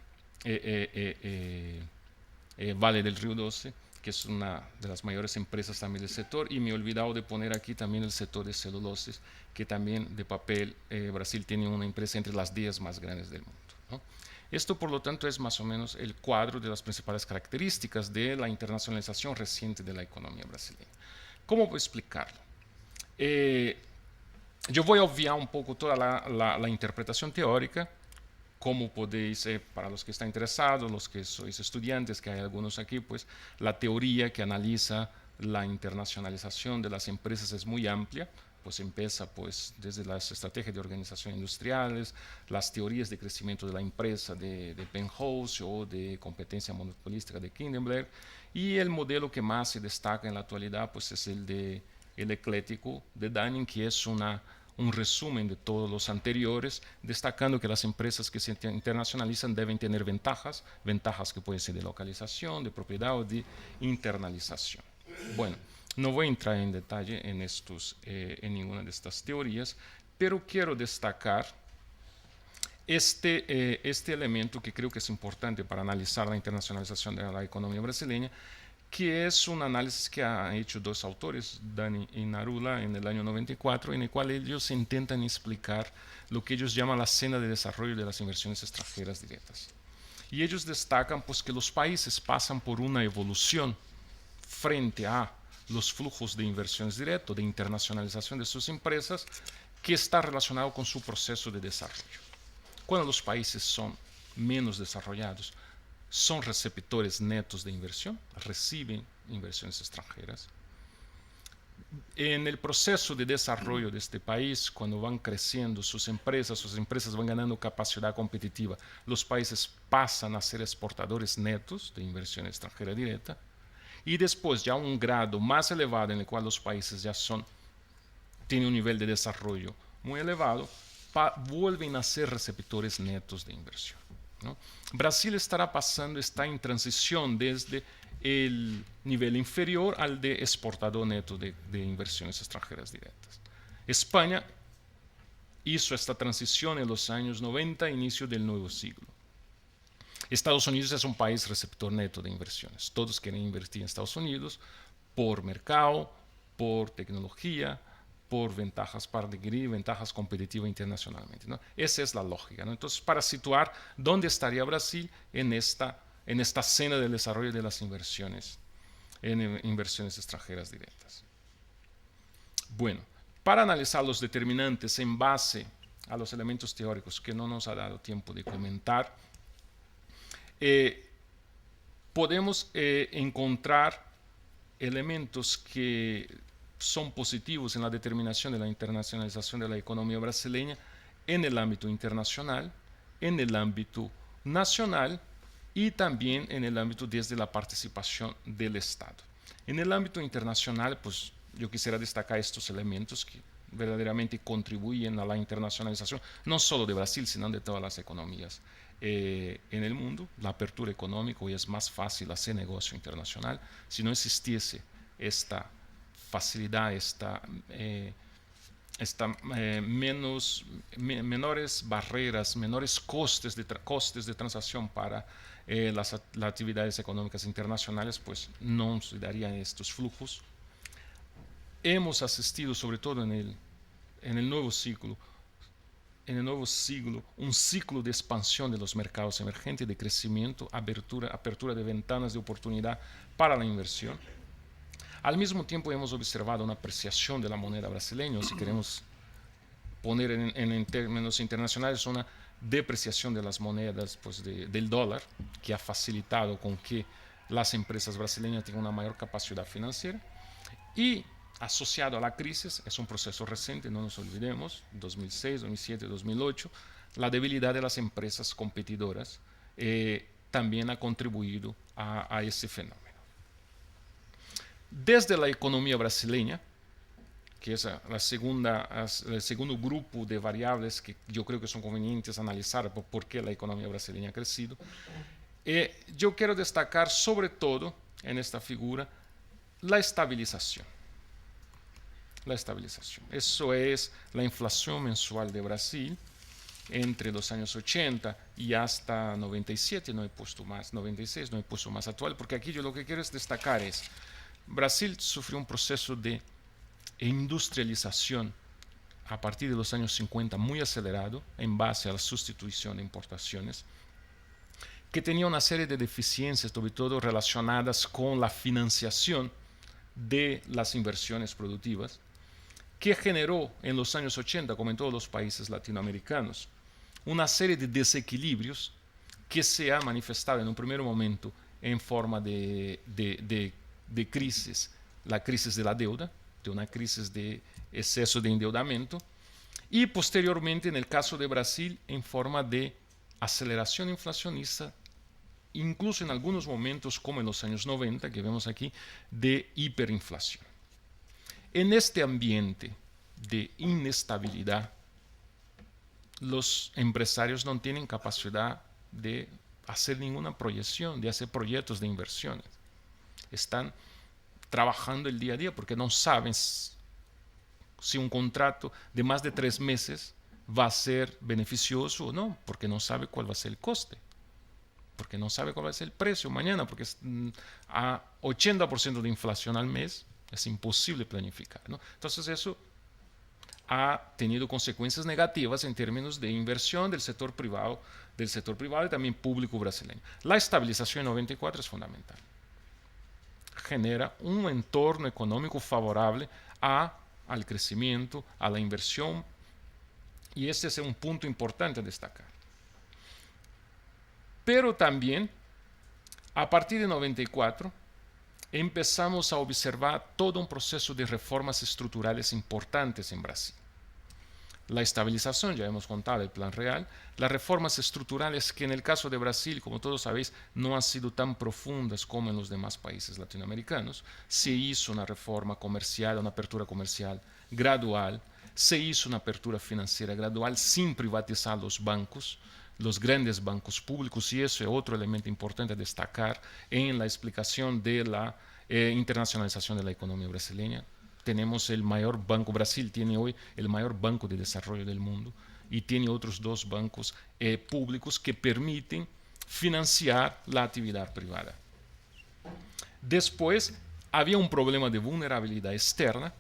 Vale del Río Doce, que es una de las mayores empresas también del sector, y me he olvidado de poner aquí también el sector de celuloses, que también de papel, Brasil tiene una empresa entre las 10 más grandes del mundo, ¿no? Esto, por lo tanto, es más o menos el cuadro de las principales características de la internacionalización reciente de la economía brasileña. ¿Cómo voy a explicarlo? Yo voy a obviar un poco toda la interpretación teórica. Como podéis, para los que están interesados, los que sois estudiantes, que hay algunos aquí, pues la teoría que analiza la internacionalización de las empresas es muy amplia. Pues empieza pues desde las estrategias de organización industriales, las teorías de crecimiento de la empresa de Penrose o de competencia monopolística de Kindenberg, y el modelo que más se destaca en la actualidad pues es el eclético de Dunning, que es un resumen de todos los anteriores, destacando que las empresas que se internacionalizan deben tener ventajas que pueden ser de localización, de propiedad o de internalización. Bueno, no voy a entrar en detalle en ninguna de estas teorías, pero quiero destacar este elemento que creo que es importante para analizar la internacionalización de la economía brasileña, que es un análisis que han hecho dos autores, Dani y Narula, en el año 94, en el cual ellos intentan explicar lo que ellos llaman la senda de desarrollo de las inversiones extranjeras directas. Y ellos destacan pues, que los países pasan por una evolución frente a los flujos de inversiones directas, de internacionalización de sus empresas, que está relacionado con su proceso de desarrollo. Cuando los países son menos desarrollados, son receptores netos de inversión, reciben inversiones extranjeras. En el proceso de desarrollo de este país, cuando van creciendo sus empresas van ganando capacidad competitiva, los países pasan a ser exportadores netos de inversión extranjera directa, y después ya un grado más elevado en el cual los países ya tienen un nivel de desarrollo muy elevado, vuelven a ser receptores netos de inversión, ¿no? Brasil está en transición desde el nivel inferior al de exportador neto de inversiones extranjeras directas. España hizo esta transición en los años 90, inicio del nuevo siglo. Estados Unidos es un país receptor neto de inversiones. Todos quieren invertir en Estados Unidos por mercado, por tecnología, por ventajas para adquirir, ventajas competitivas internacionalmente, ¿no? Esa es la lógica, ¿no? Entonces, para situar dónde estaría Brasil en esta escena del desarrollo de las inversiones, en inversiones extranjeras directas. Bueno, para analizar los determinantes en base a los elementos teóricos que no nos ha dado tiempo de comentar, podemos encontrar elementos que son positivos en la determinación de la internacionalización de la economía brasileña en el ámbito internacional, en el ámbito nacional y también en el ámbito desde la participación del Estado. En el ámbito internacional, pues yo quisiera destacar estos elementos que verdaderamente contribuyen a la internacionalización, no solo de Brasil, sino de todas las economías en el mundo. La apertura económica, hoy es más fácil hacer negocio internacional. Si no existiese esta facilidad, menores barreras, menores costes de transacción para las actividades económicas internacionales, pues no se darían estos flujos. Hemos asistido, sobre todo en el nuevo siglo, un ciclo de expansión de los mercados emergentes, de crecimiento, apertura de ventanas de oportunidad para la inversión. Al mismo tiempo hemos observado una apreciación de la moneda brasileña, si queremos poner en términos internacionales, una depreciación de las monedas, pues, del dólar, que ha facilitado con que las empresas brasileñas tengan una mayor capacidad financiera. Y asociado a la crisis, es un proceso reciente, no nos olvidemos, 2006, 2007, 2008, la debilidad de las empresas competidoras también ha contribuido a ese fenómeno. Desde la economía brasileña, que es el segundo grupo de variables que yo creo que son convenientes analizar por qué la economía brasileña ha crecido, yo quiero destacar sobre todo en esta figura la estabilización. La estabilización. Eso es la inflación mensual de Brasil entre los años 80 y hasta 97, no he puesto más, 96, no he puesto más actual, porque aquí yo lo que quiero es destacar es Brasil sufrió un proceso de industrialización a partir de los años 50 muy acelerado en base a la sustitución de importaciones, que tenía una serie de deficiencias, sobre todo relacionadas con la financiación de las inversiones productivas, que generó en los años 80, como en todos los países latinoamericanos, una serie de desequilibrios que se ha manifestado en un primer momento en forma de crisis, la crisis de la deuda, de una crisis de exceso de endeudamiento, y posteriormente, en el caso de Brasil, en forma de aceleración inflacionista, incluso en algunos momentos, como en los años 90, que vemos aquí, de hiperinflación. En este ambiente de inestabilidad, los empresarios no tienen capacidad de hacer ninguna proyección, de hacer proyectos de inversiones. Están trabajando el día a día porque no saben si un contrato de más de 3 meses va a ser beneficioso o no, porque no sabe cuál va a ser el coste, porque no sabe cuál va a ser el precio mañana, porque a 80% de inflación al mes es imposible planificar, ¿no? Entonces eso ha tenido consecuencias negativas en términos de inversión del sector privado y también público brasileño. La estabilización en 94 es fundamental. Genera un entorno económico favorable al crecimiento, a la inversión, y este es un punto importante a destacar. Pero también, a partir de 94, empezamos a observar todo un proceso de reformas estructurales importantes en Brasil. La estabilización, ya hemos contado, el Plan Real, las reformas estructurales que en el caso de Brasil, como todos sabéis, no han sido tan profundas como en los demás países latinoamericanos. Se hizo una reforma comercial, una apertura comercial gradual, se hizo una apertura financiera gradual sin privatizar los bancos. los grandes bancos públicos, y eso es otro elemento importante a destacar en la explicación de la internacionalización de la economía brasileña. Tenemos el mayor banco, Brasil tiene hoy el mayor banco de desarrollo del mundo y tiene otros dos bancos públicos que permiten financiar la actividad privada. Después, había un problema de vulnerabilidad externa.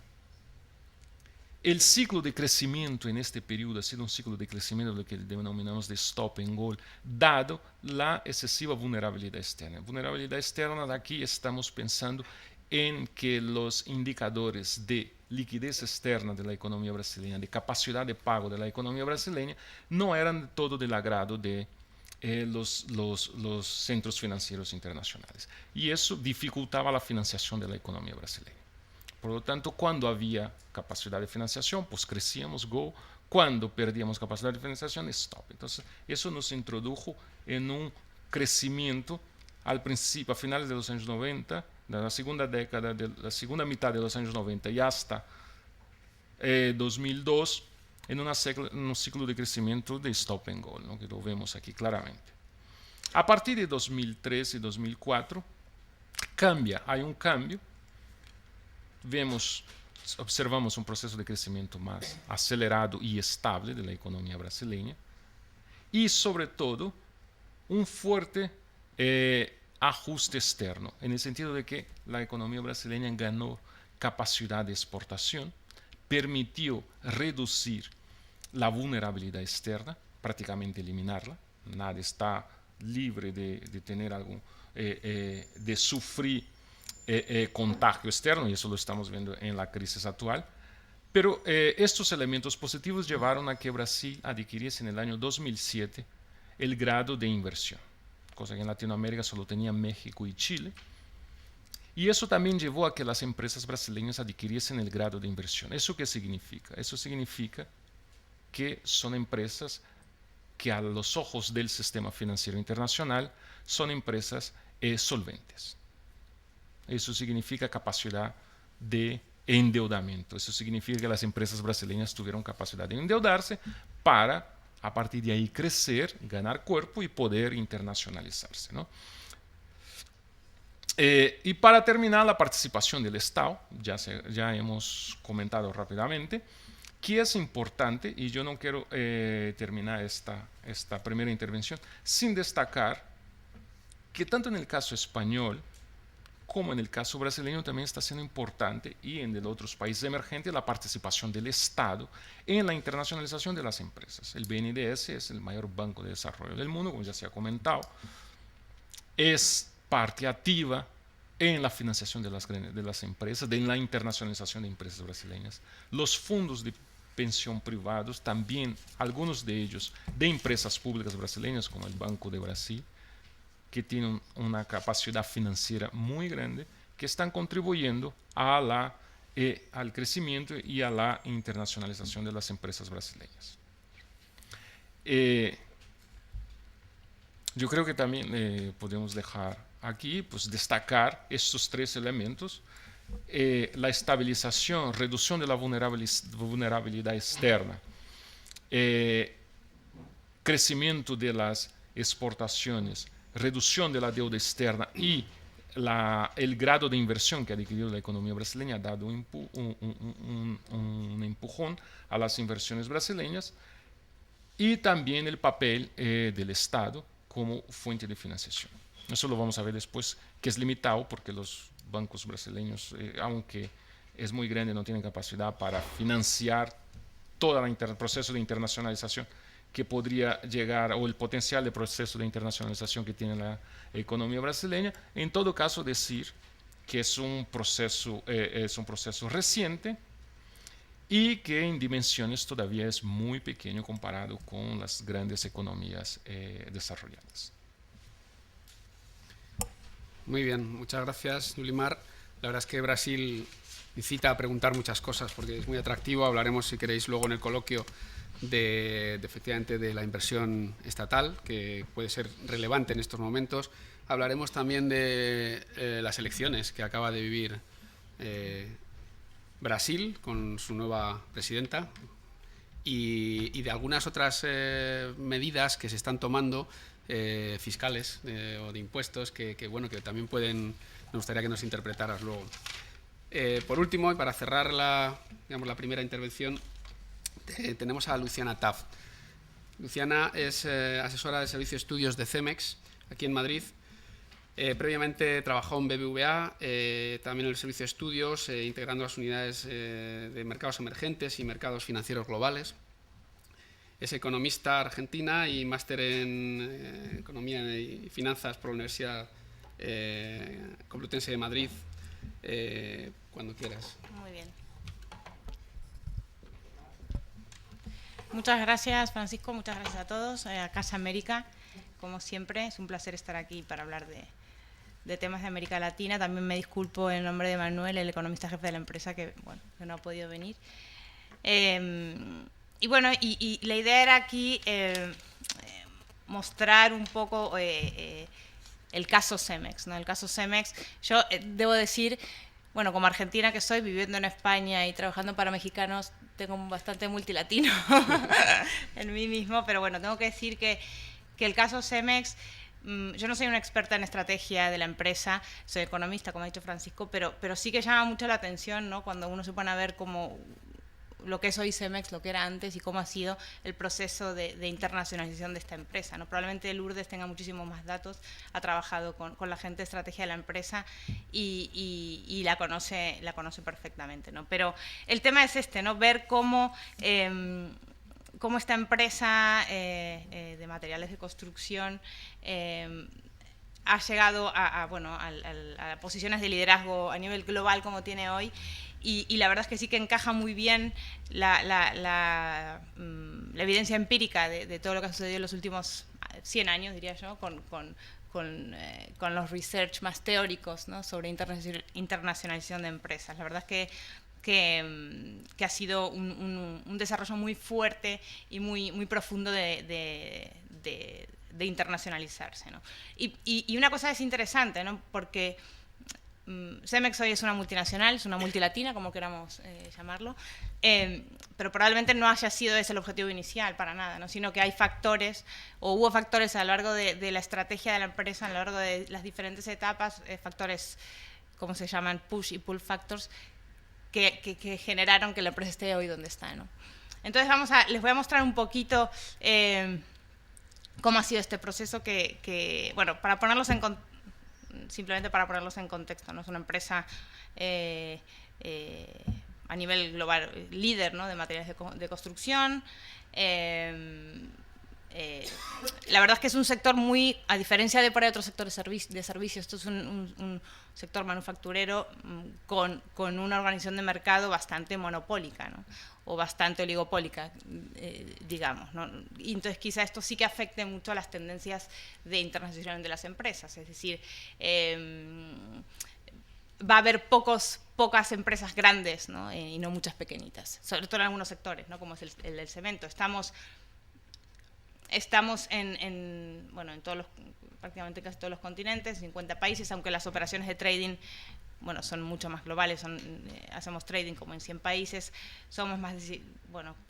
El ciclo de crecimiento en este periodo ha sido un ciclo de crecimiento lo que denominamos de stop and go, dado la excesiva vulnerabilidad externa. Vulnerabilidad externa, de aquí estamos pensando en que los indicadores de liquidez externa de la economía brasileña, de capacidad de pago de la economía brasileña, no eran de todo del agrado de los centros financieros internacionales. Y eso dificultaba la financiación de la economía brasileña. Por lo tanto, cuando había capacidad de financiación, pues crecíamos, go. Cuando perdíamos capacidad de financiación, stop. Entonces, eso nos introdujo en un crecimiento al principio, a finales de los años 90, de la segunda década, de la segunda mitad de los años 90 y hasta 2002, en un ciclo de crecimiento de stop and go, ¿no? Que lo vemos aquí claramente. A partir de 2003 y 2004, hay un cambio. Observamos un proceso de crecimiento más acelerado y estable de la economía brasileña y, sobre todo, un fuerte ajuste externo, en el sentido de que la economía brasileña ganó capacidad de exportación, permitió reducir la vulnerabilidad externa, prácticamente eliminarla. Nadie está libre de tener algo, de sufrir contagio externo, y eso lo estamos viendo en la crisis actual. Pero estos elementos positivos llevaron a que Brasil adquiriese en el año 2007 el grado de inversión, cosa que en Latinoamérica solo tenía México y Chile. Y eso también llevó a que las empresas brasileñas adquiriesen el grado de inversión. ¿Eso qué significa? Eso significa que son empresas que a los ojos del sistema financiero internacional son empresas solventes. Eso significa capacidad de endeudamiento. Eso significa que las empresas brasileñas tuvieron capacidad de endeudarse para, a partir de ahí, crecer, ganar cuerpo y poder internacionalizarse, ¿no? Y para terminar, la participación del Estado, ya hemos comentado rápidamente, que es importante, y yo no quiero terminar esta primera intervención sin destacar que tanto en el caso español como en el caso brasileño también está siendo importante, y en otros países emergentes, la participación del Estado en la internacionalización de las empresas. El BNDES es el mayor banco de desarrollo del mundo, como ya se ha comentado, es parte activa en la financiación de las empresas, en la internacionalización de empresas brasileñas. Los fondos de pensión privados, también algunos de ellos de empresas públicas brasileñas, como el Banco de Brasil, que tienen una capacidad financiera muy grande, que están contribuyendo al crecimiento y a la internacionalización de las empresas brasileñas. Yo creo que también podemos dejar aquí, pues, destacar estos tres elementos: la estabilización, reducción de la vulnerabilidad externa, crecimiento de las exportaciones, reducción de la deuda externa y el grado de inversión que ha adquirido la economía brasileña ha dado un empujón a las inversiones brasileñas, y también el papel del Estado como fuente de financiación. Eso lo vamos a ver después, que es limitado porque los bancos brasileños, aunque es muy grande, no tienen capacidad para financiar todo el proceso de internacionalización que podría llegar, o el potencial de proceso de internacionalización que tiene la economía brasileña. En todo caso, decir que es un proceso reciente y que en dimensiones todavía es muy pequeño comparado con las grandes economías desarrolladas. Muy bien, muchas gracias, Yulimar. La verdad es que Brasil incita a preguntar muchas cosas porque es muy atractivo. Hablaremos, si queréis, luego en el coloquio efectivamente de la inversión estatal, que puede ser relevante en estos momentos. Hablaremos también de las elecciones que acaba de vivir Brasil con su nueva presidenta, y de algunas otras medidas que se están tomando, fiscales o de impuestos, que también me gustaría que nos interpretaras luego. Por último, y para cerrar la primera intervención, tenemos a Luciana Taf. Luciana es asesora de servicio de estudios de Cemex, aquí en Madrid. Previamente trabajó en BBVA, también en el servicio de estudios, integrando las unidades de mercados emergentes y mercados financieros globales. Es economista argentina y máster en Economía y Finanzas por la Universidad Complutense de Madrid. Cuando quieras. Muy bien. Muchas gracias, Francisco. Muchas gracias a todos. A Casa América, como siempre, es un placer estar aquí para hablar de temas de América Latina. También me disculpo en nombre de Manuel, el economista jefe de la empresa, que no ha podido venir. Y la idea era aquí mostrar un poco el caso Cemex, ¿no? El caso Cemex, yo debo decir, como argentina que soy, viviendo en España y trabajando para mexicanos, tengo bastante multilatino en mí mismo, pero tengo que decir que el caso Cemex, yo no soy una experta en estrategia de la empresa, soy economista, como ha dicho Francisco, pero sí que llama mucho la atención, ¿no? Cuando uno se pone a ver cómo lo que es hoy Cemex, lo que era antes y cómo ha sido el proceso de internacionalización de esta empresa, ¿no? Probablemente Lourdes tenga muchísimos más datos, ha trabajado con la gente de estrategia de la empresa y la conoce perfectamente, ¿no? Pero el tema es ¿no? Ver cómo esta empresa de materiales de construcción ha llegado a posiciones de liderazgo a nivel global como tiene hoy. Y la verdad es que sí que encaja muy bien la evidencia empírica de todo lo que ha sucedido en los últimos 100 años, diría yo, con los research más teóricos, ¿no? Sobre internacionalización de empresas. La verdad es que ha sido un desarrollo muy fuerte y muy profundo de internacionalizarse, ¿no? Y una cosa es interesante, ¿no? Porque Cemex hoy es una multinacional, es una multilatina, como queramos llamarlo, pero probablemente no haya sido ese el objetivo inicial para nada, ¿no? Sino que hay factores, o hubo factores a lo largo de la estrategia de la empresa, a lo largo de las diferentes etapas, factores, ¿cómo se llaman? Push y pull factors, que generaron que la empresa esté hoy donde está, ¿no? Entonces les voy a mostrar un poquito cómo ha sido este proceso para ponerlos simplemente para ponerlos en contexto, ¿no? Es una empresa a nivel global líder, ¿no? De materiales de construcción. La verdad es que es un sector a diferencia de por ahí otros sectores de servicios, esto es un sector manufacturero con una organización de mercado bastante monopólica, ¿no? O bastante oligopólica, digamos, ¿no? Y entonces quizá esto sí que afecte mucho a las tendencias de internacionalización de las empresas, es decir, va a haber pocas empresas grandes, ¿no? Y no muchas pequeñitas, sobre todo en algunos sectores, ¿no? Como es el del cemento. Estamos en prácticamente casi todos los continentes, 50 países, aunque las operaciones de trading son mucho más globales, hacemos trading como en 100 países, somos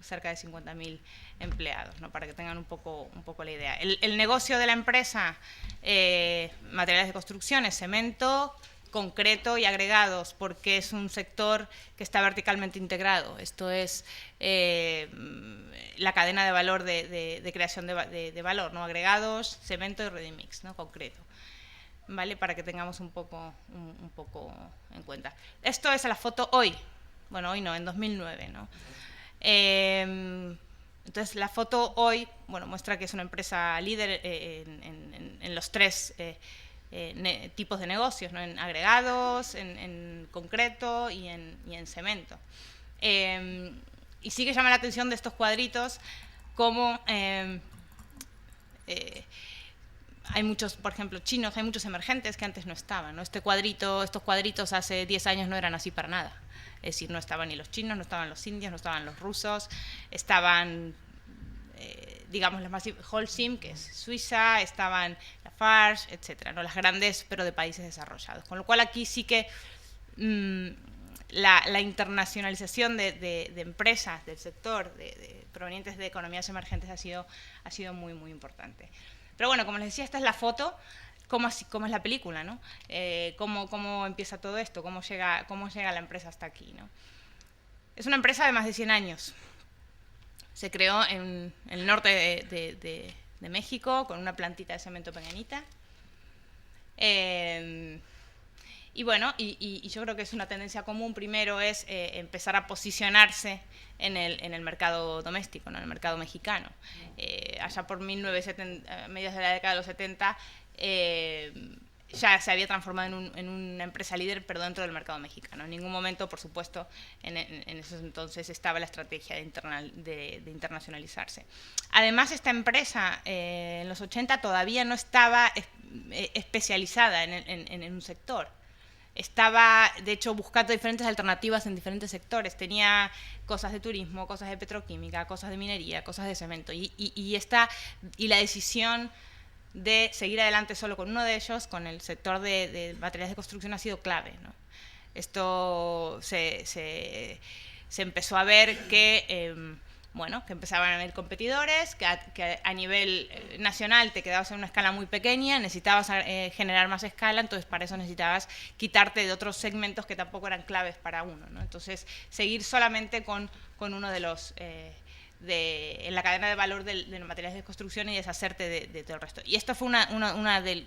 cerca de 50.000 empleados, ¿no? Para que tengan un poco la idea. El negocio de la empresa, materiales de construcción, es cemento, concreto y agregados, porque es un sector que está verticalmente integrado. Esto es la cadena de valor de creación de valor, ¿no? Agregados, cemento y ready mix, ¿no? Concreto. ¿Vale? Para que tengamos un poco en cuenta. Esto es la foto hoy. Hoy no, en 2009, ¿no? Entonces, la foto hoy, muestra que es una empresa líder en los tres tipos de negocios, ¿no? En agregados, en concreto y en cemento. Y sí que llama la atención de estos cuadritos como hay muchos, por ejemplo, chinos, hay muchos emergentes que antes no estaban, ¿no? Estos cuadritos hace 10 años no eran así para nada. Es decir, no estaban ni los chinos, no estaban los indios, no estaban los rusos, estaban, digamos, las más Holcim, que es Suiza, estaban Lafarge, etcétera, ¿no? Las grandes, pero de países desarrollados. Con lo cual aquí sí que la internacionalización de empresas del sector provenientes de economías emergentes ha sido muy, muy importante. Pero bueno, como les decía, esta es la foto, cómo es la película, ¿no? Cómo empieza todo esto, cómo llega la empresa hasta aquí, ¿no? Es una empresa de más de 100 años. Se creó en el norte de México con una plantita de cemento pequeñita. Y bueno, y yo creo que es una tendencia común. Primero es empezar a posicionarse en el mercado doméstico, ¿no? En el mercado mexicano. Allá por 1970, mediados de la década de los 70, ya se había transformado en una empresa líder, pero dentro del mercado mexicano. En ningún momento, por supuesto, en esos entonces estaba la estrategia de internacionalizarse. Además, esta empresa en los 80 todavía no estaba especializada en un sector. Estaba, de hecho, buscando diferentes alternativas en diferentes sectores. Tenía cosas de turismo, cosas de petroquímica, cosas de minería, cosas de cemento. Y la decisión de seguir adelante solo con uno de ellos, con el sector de materiales de construcción, ha sido clave, ¿no? Esto se empezó a ver que, que empezaban a haber competidores, que a nivel nacional te quedabas en una escala muy pequeña, necesitabas generar más escala, entonces para eso necesitabas quitarte de otros segmentos que tampoco eran claves para uno, ¿no? Entonces, seguir solamente con uno de los... en la cadena de valor de los materiales de construcción y deshacerte de todo el resto. Y esto fue una de,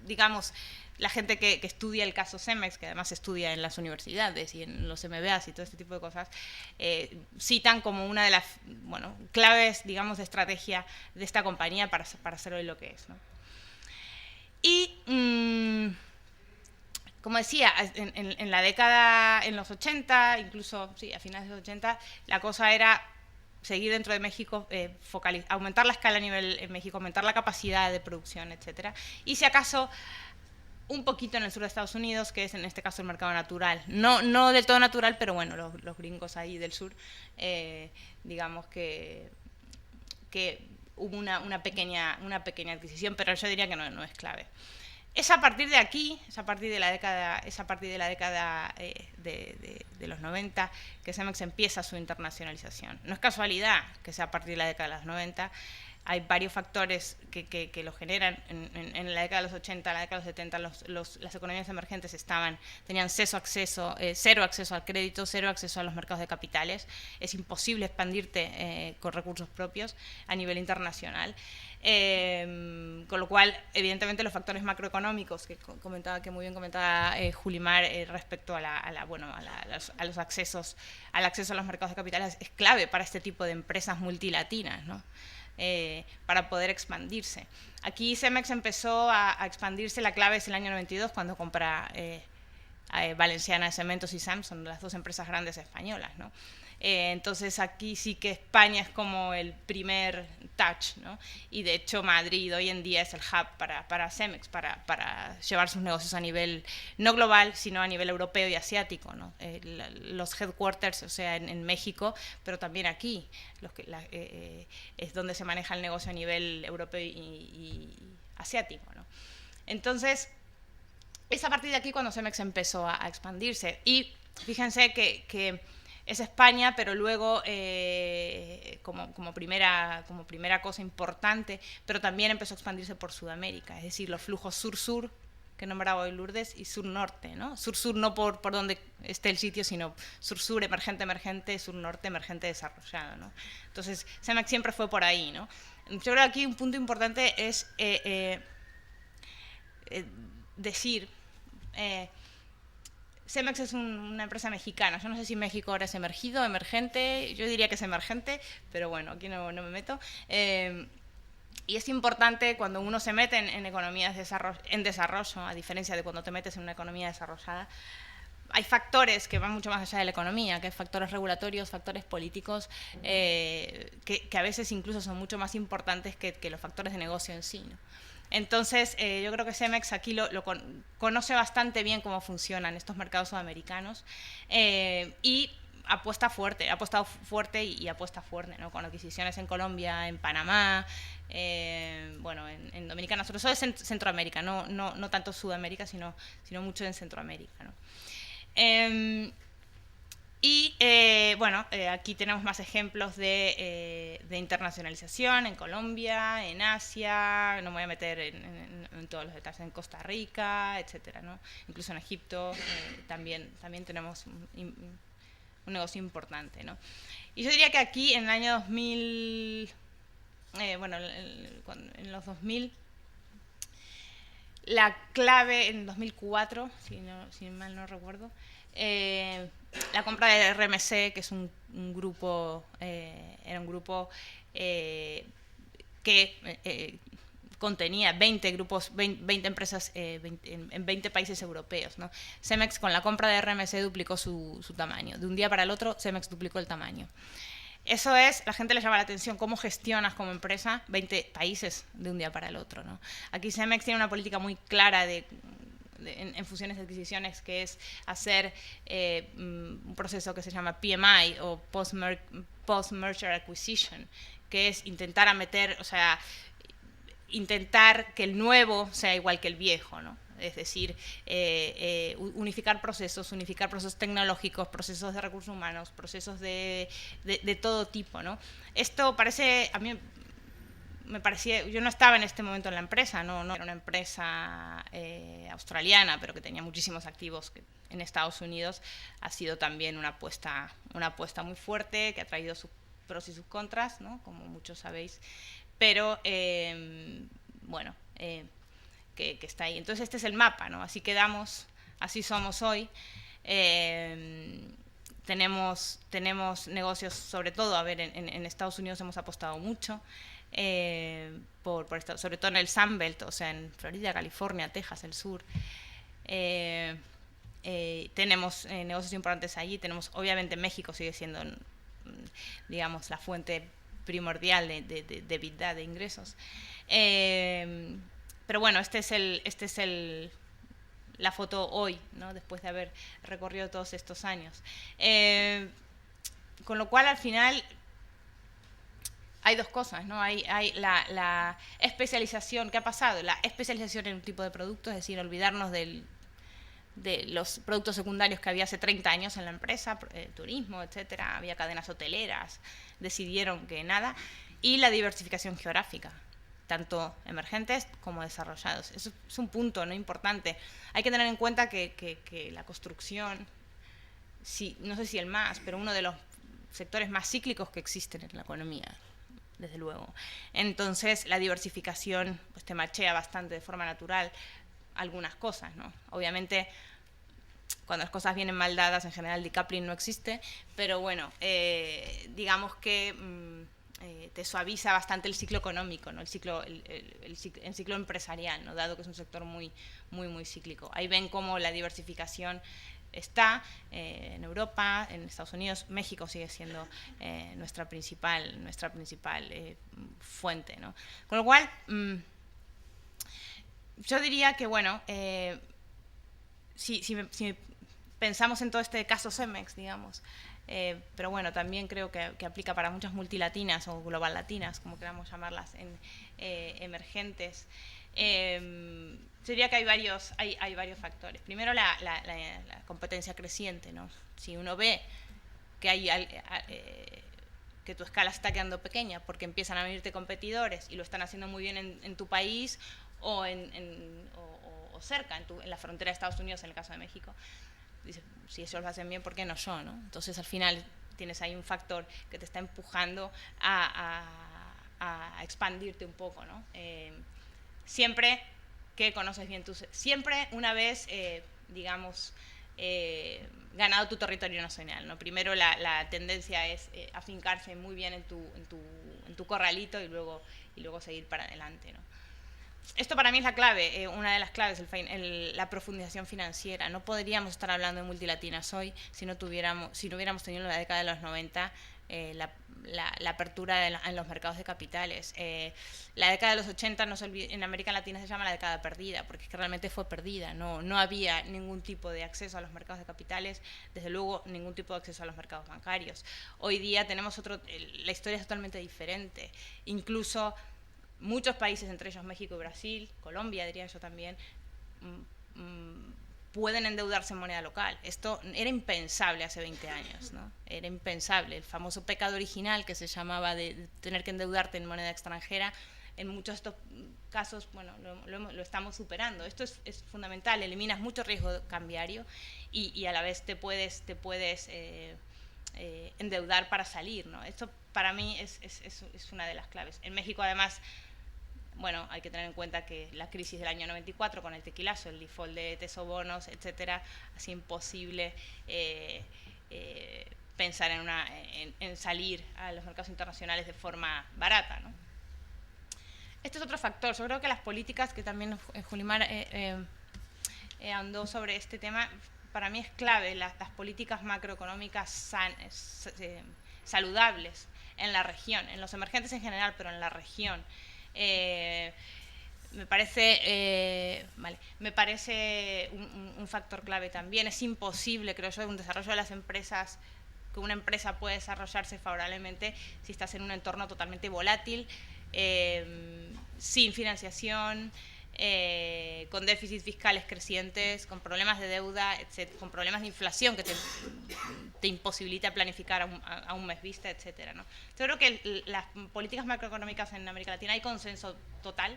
digamos, la gente que estudia el caso Cemex, que además estudia en las universidades y en los MBAs y todo este tipo de cosas, citan como una de las claves, digamos, de estrategia de esta compañía para hacer hoy lo que es, ¿no? Y, como decía, en la década, en los 80, incluso sí, a finales de los 80, la cosa era seguir dentro de México, aumentar la escala a nivel en México, aumentar la capacidad de producción, etcétera. Y si acaso un poquito en el sur de Estados Unidos, que es en este caso el mercado natural. No del todo natural, pero bueno, los gringos ahí del sur, digamos que hubo una pequeña adquisición, pero yo diría que no es clave. Es a partir de aquí, es a partir de la década de los 90 que Cemex empieza su internacionalización. No es casualidad que sea a partir de la década de los 90. Hay varios factores que lo generan. En la década de los 80, en la década de los 70, las economías emergentes tenían cero acceso al crédito, cero acceso a los mercados de capitales. Es imposible expandirte con recursos propios a nivel internacional. Con lo cual, evidentemente, los factores macroeconómicos que muy bien comentaba Julimar respecto al acceso a los mercados de capitales es clave para este tipo de empresas multilatinas, ¿no? Para poder expandirse. Aquí Cemex empezó a expandirse, la clave es el año 92, cuando compra Valenciana de Cementos y Samsung, las dos empresas grandes españolas, ¿no? Entonces aquí sí que España es como el primer touch, ¿no? Y de hecho Madrid hoy en día es el hub para Cemex, para llevar sus negocios a nivel no global, sino a nivel europeo y asiático, ¿no? Los headquarters, o sea, en México, pero también aquí, es donde se maneja el negocio a nivel europeo y asiático, ¿no? Entonces, es a partir de aquí cuando Cemex empezó a expandirse. Y fíjense que es España, pero luego como primera cosa importante, pero también empezó a expandirse por Sudamérica, es decir, los flujos sur-sur, que nombraba hoy Lourdes, y sur-norte, ¿no? Sur-sur no por donde esté el sitio, sino sur-sur, emergente, sur-norte, emergente, desarrollado, ¿no? Entonces, Cemex siempre fue por ahí, ¿no? Yo creo que aquí un punto importante es decir... Cemex es una empresa mexicana. Yo no sé si México ahora es emergido, emergente. Yo diría que es emergente, pero bueno, aquí no me meto. Y es importante cuando uno se mete en economías en desarrollo, a diferencia de cuando te metes en una economía desarrollada, hay factores que van mucho más allá de la economía, que hay factores regulatorios, factores políticos, que a veces incluso son mucho más importantes que los factores de negocio en sí, ¿no? Entonces, yo creo que Cemex aquí lo conoce bastante bien cómo funcionan estos mercados sudamericanos y ha apostado fuerte y apuesta fuerte, ¿no? Con adquisiciones en Colombia, en Panamá, en Dominicana, sobre todo en Centroamérica, no tanto Sudamérica, sino mucho en Centroamérica, ¿no? Y bueno, aquí tenemos más ejemplos de internacionalización en Colombia, en Asia, no me voy a meter en todos los detalles, en Costa Rica, etcétera, ¿no? Incluso en Egipto también tenemos un negocio importante, ¿no? Y yo diría que aquí en el año 2000, bueno, en los 2000, la clave en 2004, si mal no recuerdo, la compra de RMC, que es un grupo, era un grupo que contenía 20 grupos, 20 empresas en 20 países europeos, ¿no? Cemex con la compra de RMC duplicó su tamaño. De un día para el otro, Cemex duplicó el tamaño. Eso es, la gente le llama la atención cómo gestionas como empresa 20 países de un día para el otro, ¿no? Aquí Cemex tiene una política muy clara en fusiones y adquisiciones, que es hacer un proceso que se llama PMI o Post-Merger Acquisition, que es intentar intentar que el nuevo sea igual que el viejo, ¿no? Es decir, unificar procesos tecnológicos, procesos de recursos humanos, procesos de todo tipo, ¿no? Esto parece, a mí me parecía, yo no estaba en este momento en la empresa, no era una empresa australiana, pero que tenía muchísimos activos en Estados Unidos. Ha sido también una apuesta muy fuerte, que ha traído sus pros y sus contras, ¿no? Como muchos sabéis, pero bueno, que está ahí. Entonces este es el mapa, ¿no? Así quedamos, así somos hoy. Tenemos negocios, sobre todo, a ver, en Estados Unidos hemos apostado mucho, sobre todo en el Sunbelt, o sea, en Florida, California, Texas, el sur. Tenemos negocios importantes allí. Tenemos, obviamente, México sigue siendo, digamos, la fuente primordial de EBITDA, de ingresos. Pero bueno, esta es la foto hoy, ¿no? Después de haber recorrido todos estos años. Con lo cual, al final, hay dos cosas, ¿no? Hay la especialización. ¿Qué ha pasado? La especialización en un tipo de producto, es decir, olvidarnos de los productos secundarios que había hace 30 años en la empresa, turismo, etcétera, había cadenas hoteleras, decidieron que nada, y la diversificación geográfica, tanto emergentes como desarrollados. Eso es un punto, ¿no?, importante. Hay que tener en cuenta que la construcción, no sé si el más, pero uno de los sectores más cíclicos que existen en la economía, desde luego. Entonces, la diversificación pues te machea bastante de forma natural algunas cosas, ¿no? Obviamente, cuando las cosas vienen mal dadas, en general decoupling no existe, pero bueno, digamos que te suaviza bastante el ciclo económico, ¿no? el ciclo empresarial, ¿no? Dado que es un sector muy cíclico. Ahí ven cómo la diversificación está en Europa, en Estados Unidos. México sigue siendo nuestra principal fuente, ¿no? Con lo cual, yo diría que, bueno, si pensamos en todo este caso Cemex, digamos, pero bueno, también creo que aplica para muchas multilatinas o global latinas, como queramos llamarlas, emergentes. Yo diría que hay varios factores. Primero, la competencia creciente, ¿no? Si uno ve que que tu escala está quedando pequeña porque empiezan a venirte competidores y lo están haciendo muy bien en tu país o cerca, en la frontera de Estados Unidos, en el caso de México, dice, si ellos lo hacen bien, ¿por qué no yo, no? Entonces, al final, tienes ahí un factor que te está empujando a expandirte un poco, ¿no? Siempre que conoces bien siempre una vez, digamos, ganado tu territorio nacional, ¿no? Primero la tendencia es afincarse muy bien en tu corralito y luego seguir para adelante, ¿no? Esto para mí es la clave, una de las claves, la profundización financiera. No podríamos estar hablando de multilatinas hoy si no hubiéramos tenido en la década de los 90 la apertura en los mercados de capitales. La década de los 80 en América Latina se llama la década perdida, porque es que realmente fue perdida. No había ningún tipo de acceso a los mercados de capitales, desde luego ningún tipo de acceso a los mercados bancarios. Hoy día tenemos la historia es totalmente diferente. Incluso muchos países, entre ellos México y Brasil, Colombia diría yo también, pueden endeudarse en moneda local. Esto era impensable hace 20 años, ¿no? Era impensable. El famoso pecado original que se llamaba de tener que endeudarte en moneda extranjera, en muchos de estos casos, bueno, lo estamos superando. Esto es fundamental, eliminas mucho riesgo cambiario y a la vez te puedes endeudar para salir, ¿no? Esto para mí es una de las claves. En México, además, bueno, hay que tener en cuenta que la crisis del año 94 con el tequilazo, el default de tesobonos, etcétera, hacía imposible pensar en salir a los mercados internacionales de forma barata, ¿no? Este es otro factor. Yo creo que las políticas, que también Julimar andó sobre este tema, para mí es clave, las políticas macroeconómicas saludables en la región, en los emergentes en general, pero en la región. Me parece un factor clave también. Es imposible, creo yo, un desarrollo de las empresas, que una empresa puede desarrollarse favorablemente si estás en un entorno totalmente volátil, sin financiación, con déficits fiscales crecientes, con problemas de deuda, con problemas de inflación que te imposibilita planificar a un mes vista, etcétera, ¿no? Yo creo que las políticas macroeconómicas en América Latina hay consenso total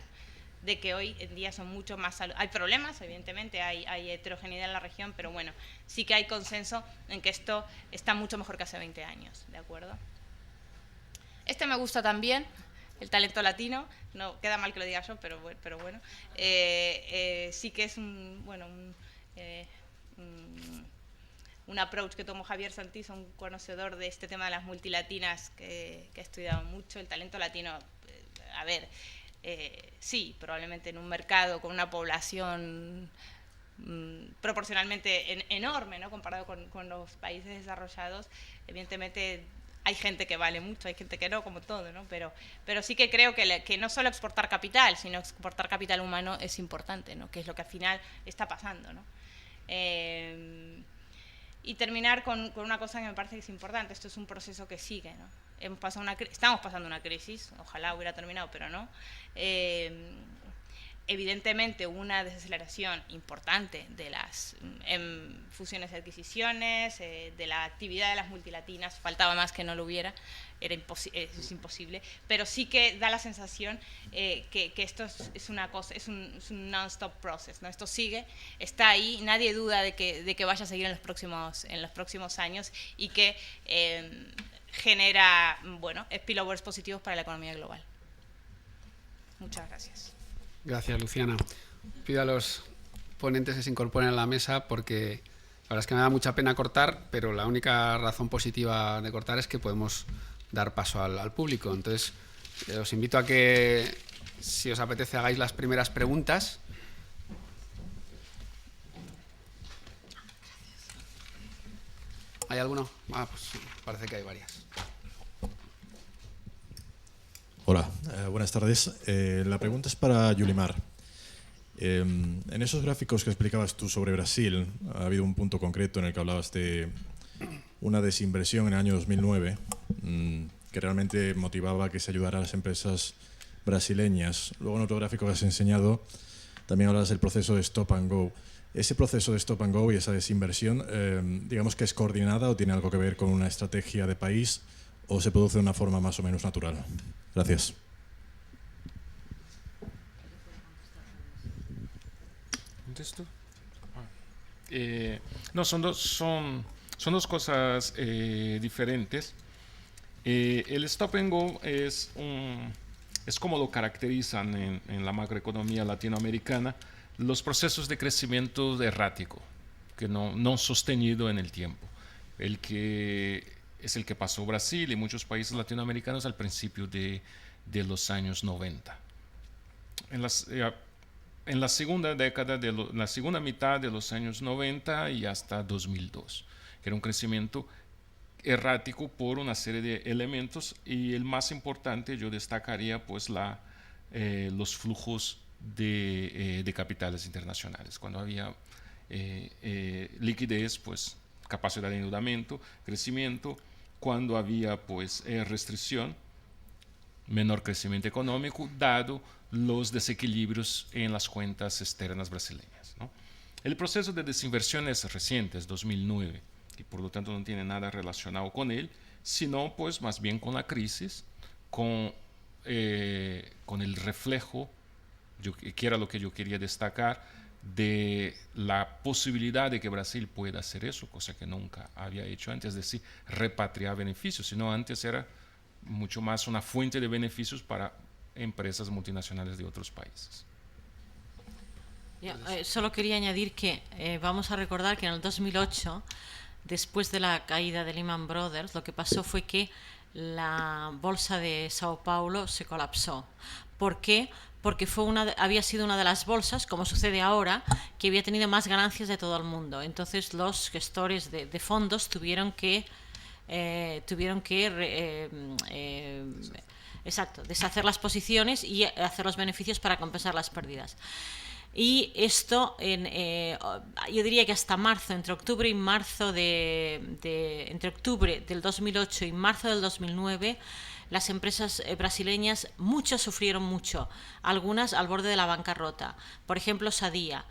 de que hoy en día son mucho más hay problemas, evidentemente, hay heterogeneidad en la región, pero bueno, sí que hay consenso en que esto está mucho mejor que hace 20 años, ¿de acuerdo? Este me gusta también, el talento latino, no queda mal que lo diga yo, pero bueno, sí que es un approach que tomó Javier Santiso, un conocedor de este tema de las multilatinas que ha estudiado mucho. El talento latino, a ver, sí, probablemente en un mercado con una población proporcionalmente enorme, ¿no? Comparado con los países desarrollados, evidentemente hay gente que vale mucho, hay gente que no, como todo, ¿no? Pero sí que creo que no solo exportar capital, sino exportar capital humano es importante, ¿no? Que es lo que al final está pasando, ¿no? Y terminar con una cosa que me parece que es importante. Esto es un proceso que sigue, ¿no? Estamos pasando una crisis, ojalá hubiera terminado, pero no. Evidentemente una desaceleración importante de las fusiones y adquisiciones, de la actividad de las multilatinas, faltaba más que no lo hubiera, es imposible, pero sí que da la sensación que esto es una cosa, es un non-stop process, ¿no? Esto sigue, está ahí, nadie duda de que vaya a seguir en los próximos años y que genera, bueno, spillovers positivos para la economía global. Muchas gracias. Gracias, Luciana. Pido a los ponentes que se incorporen a la mesa porque la verdad es que me da mucha pena cortar, pero la única razón positiva de cortar es que podemos dar paso al público. Entonces, os invito a que, si os apetece, hagáis las primeras preguntas. ¿Hay alguno? Pues parece que hay varias. Hola, buenas tardes. La pregunta es para Yulimar. En esos gráficos que explicabas tú sobre Brasil, ha habido un punto concreto en el que hablabas de una desinversión en el año 2009 que realmente motivaba que se ayudara a las empresas brasileñas. Luego en otro gráfico que has enseñado también hablabas del proceso de stop and go. ¿Ese proceso de stop and go y esa desinversión, digamos que es coordinada o tiene algo que ver con una estrategia de país o se produce de una forma más o menos natural? Gracias. No, son dos cosas diferentes. El stop and go es como lo caracterizan en la macroeconomía latinoamericana los procesos de crecimiento errático, que no sostenido en el tiempo. Es el que pasó Brasil y muchos países latinoamericanos al principio de los años 90. En la segunda década, la segunda mitad de los años 90 y hasta 2002, que era un crecimiento errático por una serie de elementos y el más importante yo destacaría pues los flujos de capitales internacionales. Cuando había liquidez, pues capacidad de endeudamiento, crecimiento. Cuando había pues restricción, menor crecimiento económico, dado los desequilibrios en las cuentas externas brasileñas, ¿no? El proceso de desinversión es reciente, es 2009, y por lo tanto no tiene nada relacionado con él, sino pues más bien con la crisis, con el reflejo, que era lo que yo quería destacar, de la posibilidad de que Brasil pueda hacer eso, cosa que nunca había hecho antes, es decir, repatriar beneficios, sino antes era mucho más una fuente de beneficios para empresas multinacionales de otros países. Solo quería añadir que vamos a recordar que en el 2008, después de la caída de Lehman Brothers, lo que pasó fue que la bolsa de Sao Paulo se colapsó. ¿Por qué? Porque había sido una de las bolsas, como sucede ahora, que había tenido más ganancias de todo el mundo. Entonces los gestores de fondos tuvieron que deshacer las posiciones y hacer los beneficios para compensar las pérdidas. Y esto, yo diría que hasta marzo, entre octubre del 2008 y marzo del 2009, las empresas brasileñas, muchas sufrieron mucho, algunas al borde de la bancarrota. Por ejemplo, Sadia.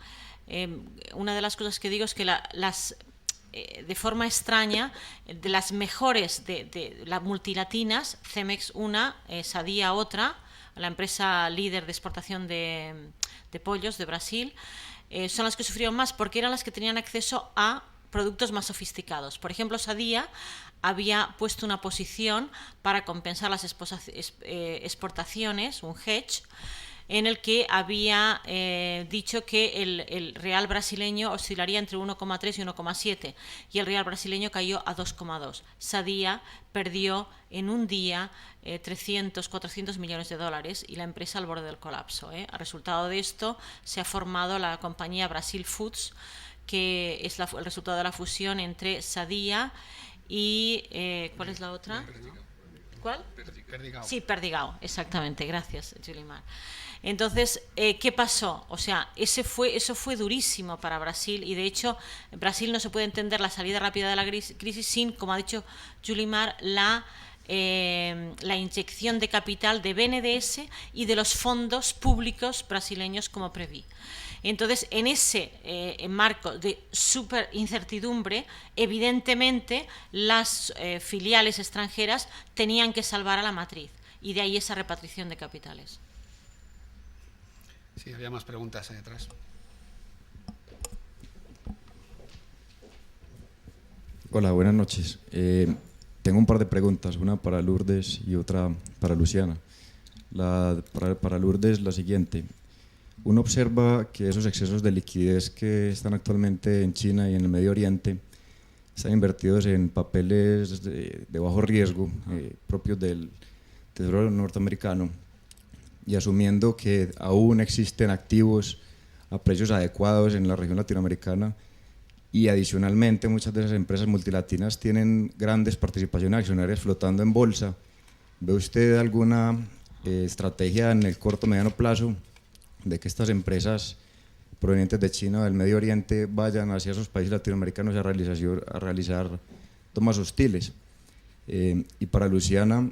Una de las cosas que digo es que de forma extraña, de las mejores de las multilatinas, Cemex una, Sadia otra, la empresa líder de exportación de pollos de Brasil, son las que sufrieron más porque eran las que tenían acceso a productos más sofisticados. Por ejemplo, Sadia había puesto una posición para compensar las exportaciones, un hedge, en el que había dicho que el real brasileño oscilaría entre 1,3 y 1,7 y el real brasileño cayó a 2,2. Sadia perdió en un día 300, 400 millones de dólares y la empresa al borde del colapso. A resultado de esto se ha formado la compañía Brasil Foods, que es el resultado de la fusión entre Sadia y ¿cuál es la otra? ¿Cuál? Perdigão. Sí, Perdigão, exactamente. Gracias, Yulimar. Entonces, ¿qué pasó? O sea, eso fue durísimo para Brasil y de hecho Brasil no se puede entender la salida rápida de la crisis sin, como ha dicho Yulimar, la inyección de capital de BNDES y de los fondos públicos brasileños como Previ. Entonces, en ese marco de súper incertidumbre, evidentemente las filiales extranjeras tenían que salvar a la matriz y de ahí esa repatriación de capitales. Sí, había más preguntas ahí atrás. Hola, buenas noches. Tengo un par de preguntas, una para Lourdes y otra para Luciana. Para Lourdes, la siguiente. Uno observa que esos excesos de liquidez que están actualmente en China y en el Medio Oriente están invertidos en papeles de bajo riesgo, propios del Tesoro norteamericano, y asumiendo que aún existen activos a precios adecuados en la región latinoamericana y adicionalmente muchas de esas empresas multilatinas tienen grandes participaciones accionarias flotando en bolsa. ¿Ve usted alguna estrategia en el corto o mediano plazo de que estas empresas provenientes de China o del Medio Oriente vayan hacia esos países latinoamericanos a realizar tomas hostiles? Y para Luciana,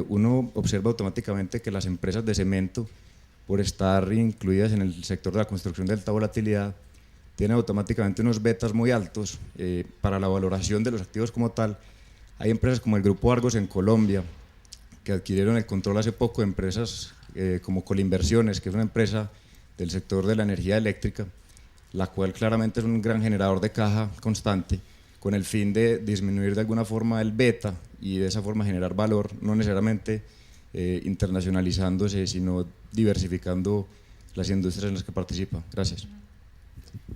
uno observa automáticamente que las empresas de cemento, por estar incluidas en el sector de la construcción de alta volatilidad, tienen automáticamente unos betas muy altos para la valoración de los activos como tal. Hay empresas como el Grupo Argos en Colombia, que adquirieron el control hace poco de empresas como Colinversiones, que es una empresa del sector de la energía eléctrica, la cual claramente es un gran generador de caja constante, con el fin de disminuir de alguna forma el beta y de esa forma generar valor, no necesariamente internacionalizándose, sino diversificando las industrias en las que participa. Gracias.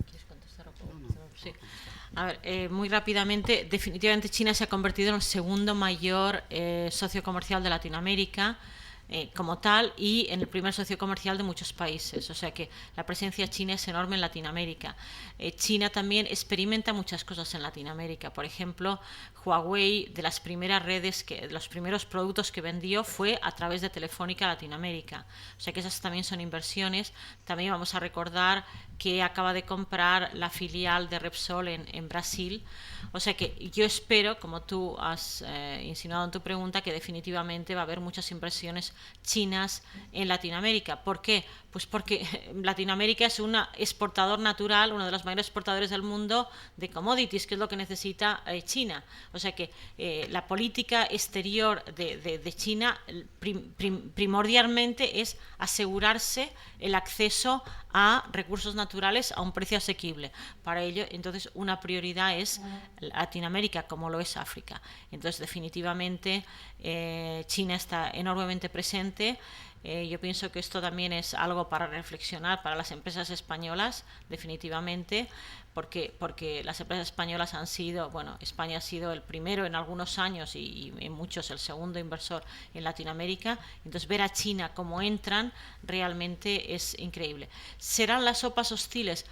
¿Quieres contestar? Sí. A ver, muy rápidamente, definitivamente China se ha convertido en el segundo mayor socio comercial de Latinoamérica como tal y en el primer socio comercial de muchos países, o sea que la presencia china es enorme en Latinoamérica. China también experimenta muchas cosas en Latinoamérica, por ejemplo, Huawei, de las primeras redes, de los primeros productos que vendió fue a través de Telefónica Latinoamérica, o sea que esas también son inversiones. También vamos a recordar que acaba de comprar la filial de Repsol en Brasil, o sea que yo espero, como tú has insinuado en tu pregunta, que definitivamente va a haber muchas inversiones chinas en Latinoamérica. ¿Por qué? Pues porque Latinoamérica es un exportador natural, uno de los mayores exportadores del mundo de commodities, que es lo que necesita China. O sea que la política exterior de China primordialmente es asegurarse el acceso a recursos naturales a un precio asequible. Para ello, entonces, una prioridad es Latinoamérica, como lo es África. Entonces, definitivamente, China está enormemente presente. Yo pienso que esto también es algo para reflexionar para las empresas españolas, definitivamente, porque las empresas españolas han sido, bueno, España ha sido el primero en algunos años y en muchos el segundo inversor en Latinoamérica. Entonces, ver a China cómo entran realmente es increíble. ¿Serán las sopas hostiles?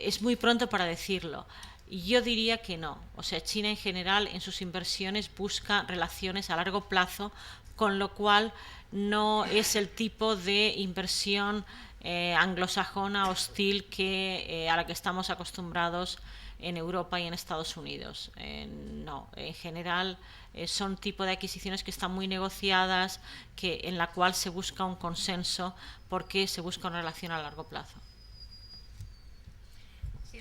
Es muy pronto para decirlo. Yo diría que no. O sea, China en general en sus inversiones busca relaciones a largo plazo, con lo cual no es el tipo de inversión anglosajona hostil a la que estamos acostumbrados en Europa y en Estados Unidos. No, en general son tipo de adquisiciones que están muy negociadas, en la cual se busca un consenso porque se busca una relación a largo plazo.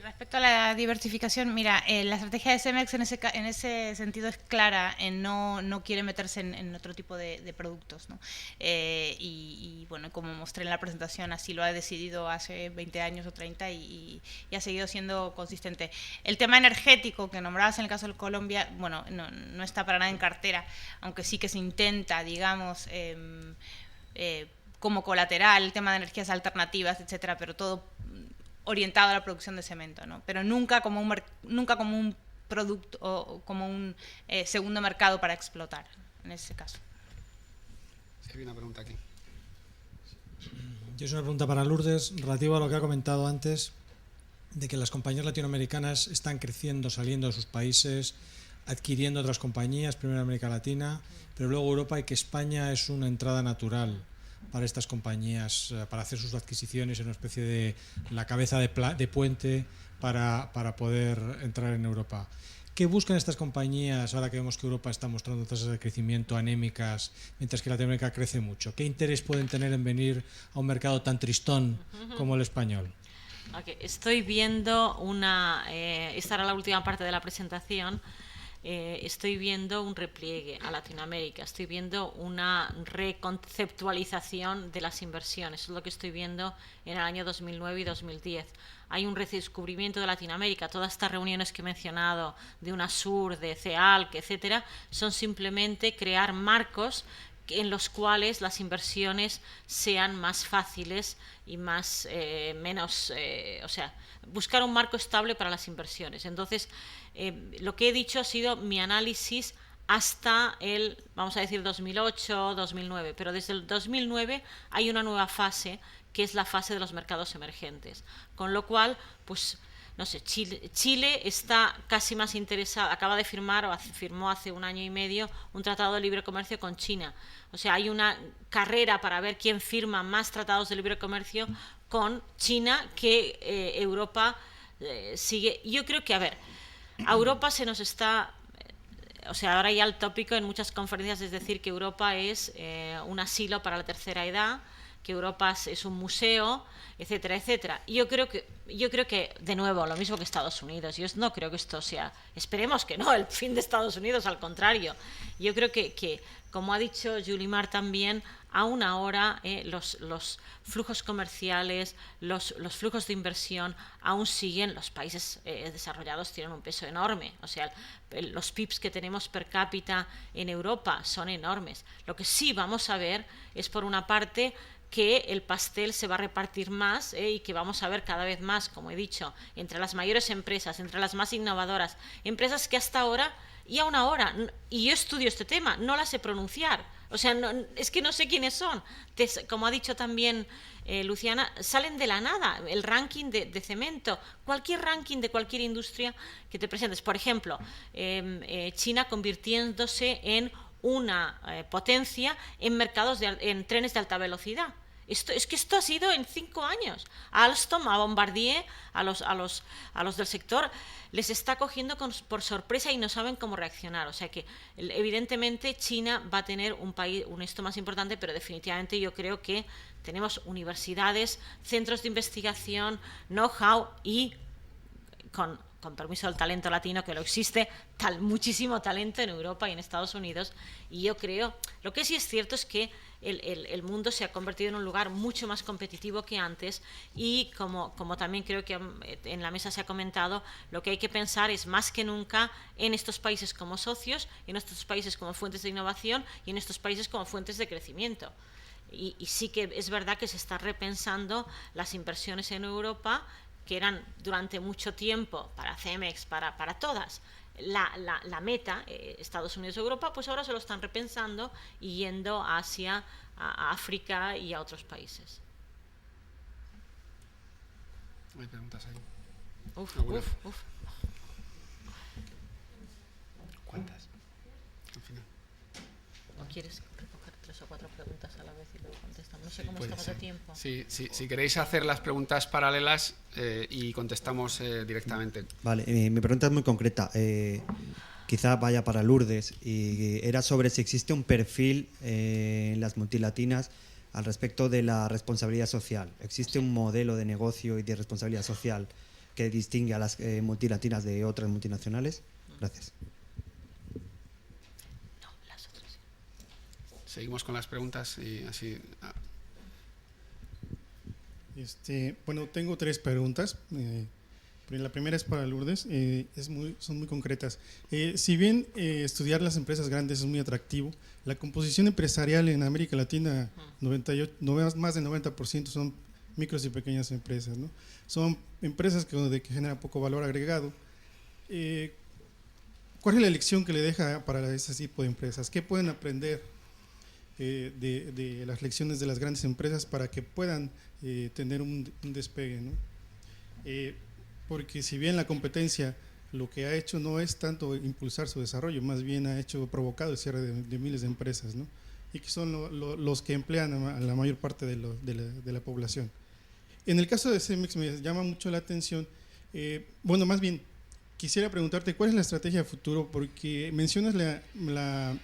Respecto a la diversificación, mira, la estrategia de Cemex en ese sentido es clara, no quiere meterse en otro tipo de productos, ¿no? Y bueno, como mostré en la presentación, así lo ha decidido hace 20 años o 30 y ha seguido siendo consistente. El tema energético que nombrabas en el caso de Colombia, bueno, no está para nada en cartera, aunque sí que se intenta, digamos, como colateral, el tema de energías alternativas, etcétera, pero todo orientado a la producción de cemento, ¿no? Pero nunca como un producto o como un segundo mercado para explotar, en ese caso. Sí, hay una pregunta aquí. Yo es una pregunta para Lourdes, relativa a lo que ha comentado antes, de que las compañías latinoamericanas están creciendo, saliendo de sus países, adquiriendo otras compañías, primero en América Latina, pero luego Europa, y que España es una entrada natural para estas compañías, para hacer sus adquisiciones en una especie de la cabeza de puente para poder entrar en Europa. ¿Qué buscan estas compañías ahora que vemos que Europa está mostrando tasas de crecimiento anémicas, mientras que Latinoamérica crece mucho? ¿Qué interés pueden tener en venir a un mercado tan tristón como el español? Okay. Estoy viendo esta era la última parte de la presentación. Estoy viendo un repliegue a Latinoamérica, estoy viendo una reconceptualización de las inversiones, es lo que estoy viendo en el año 2009 y 2010. Hay un redescubrimiento de Latinoamérica. Todas estas reuniones que he mencionado de UNASUR, de CEALC, etcétera, son simplemente crear marcos en los cuales las inversiones sean más fáciles y buscar un marco estable para las inversiones. Entonces, lo que he dicho ha sido mi análisis hasta vamos a decir, 2008, 2009, pero desde el 2009 hay una nueva fase, que es la fase de los mercados emergentes, con lo cual, pues, no sé, Chile está casi más interesado, acaba de firmar, o firmó hace un año y medio, un tratado de libre comercio con China. O sea, hay una carrera para ver quién firma más tratados de libre comercio con China que Europa sigue. Yo creo que, a Europa se nos está... O sea, ahora ya el tópico en muchas conferencias es decir que Europa es un asilo para la tercera edad, que Europa es un museo, etcétera, etcétera. Y yo creo que, de nuevo, lo mismo que Estados Unidos. Yo no creo que esto sea, esperemos que no, el fin de Estados Unidos, al contrario. Yo creo que como ha dicho Yulimar también, aún ahora los flujos comerciales, los flujos de inversión aún siguen, los países desarrollados tienen un peso enorme. O sea, los PIBs que tenemos per cápita en Europa son enormes. Lo que sí vamos a ver es, por una parte, que el pastel se va a repartir más y que vamos a ver cada vez más, como he dicho, entre las mayores empresas, entre las más innovadoras, empresas que hasta ahora, y aún ahora, y yo estudio este tema, no las sé pronunciar, o sea, es que no sé quiénes son, como ha dicho también Luciana, salen de la nada, el ranking de cemento, cualquier ranking de cualquier industria que te presentes, por ejemplo, China convirtiéndose en una potencia en mercados en trenes de alta velocidad. Esto ha sido en 5 años. A Alstom, a Bombardier, a los del sector, les está cogiendo por sorpresa y no saben cómo reaccionar. O sea que, evidentemente, China va a tener un esto más importante, pero definitivamente yo creo que tenemos universidades, centros de investigación, know-how y con permiso del talento latino, que lo existe, muchísimo talento en Europa y en Estados Unidos, y yo creo, lo que sí es cierto es que el mundo se ha convertido en un lugar mucho más competitivo que antes, y como también creo que en la mesa se ha comentado, lo que hay que pensar es más que nunca en estos países como socios, en estos países como fuentes de innovación y en estos países como fuentes de crecimiento. Y sí que es verdad que se está repensando las inversiones en Europa, que eran durante mucho tiempo para Cemex, para todas, la meta, Estados Unidos y Europa, pues ahora se lo están repensando y yendo a Asia, a África y a otros países. Hay preguntas ahí. Uf. ¿Cuántas? Al final. ¿O quieres recoger 3 o 4 preguntas a la vez y luego contestamos? No sé cómo Puede estamos ser. de tiempo. Sí, si queréis hacer las preguntas paralelas y contestamos directamente. Vale, mi pregunta es muy concreta. Quizá vaya para Lourdes, y era sobre si existe un perfil en las multilatinas al respecto de la responsabilidad social. ¿Existe un modelo de negocio y de responsabilidad social que distingue a las multilatinas de otras multinacionales? Gracias. No, las otras. Seguimos con las preguntas y así. Bueno, tengo 3 preguntas. La primera es para Lourdes, son muy concretas. Si bien estudiar las empresas grandes es muy atractivo, la composición empresarial en América Latina, más del 90% son micros y pequeñas empresas, ¿no? Son empresas que generan poco valor agregado. ¿Cuál es la lección que le deja para ese tipo de empresas? ¿Qué pueden aprender de las lecciones de las grandes empresas para que puedan tener un despegue, ¿no? Porque si bien la competencia lo que ha hecho no es tanto impulsar su desarrollo, más bien ha provocado el cierre de miles de empresas, ¿no? Y que son los que emplean a la mayor parte de la población. En el caso de Cemex me llama mucho la atención, más bien quisiera preguntarte cuál es la estrategia de futuro, porque mencionas la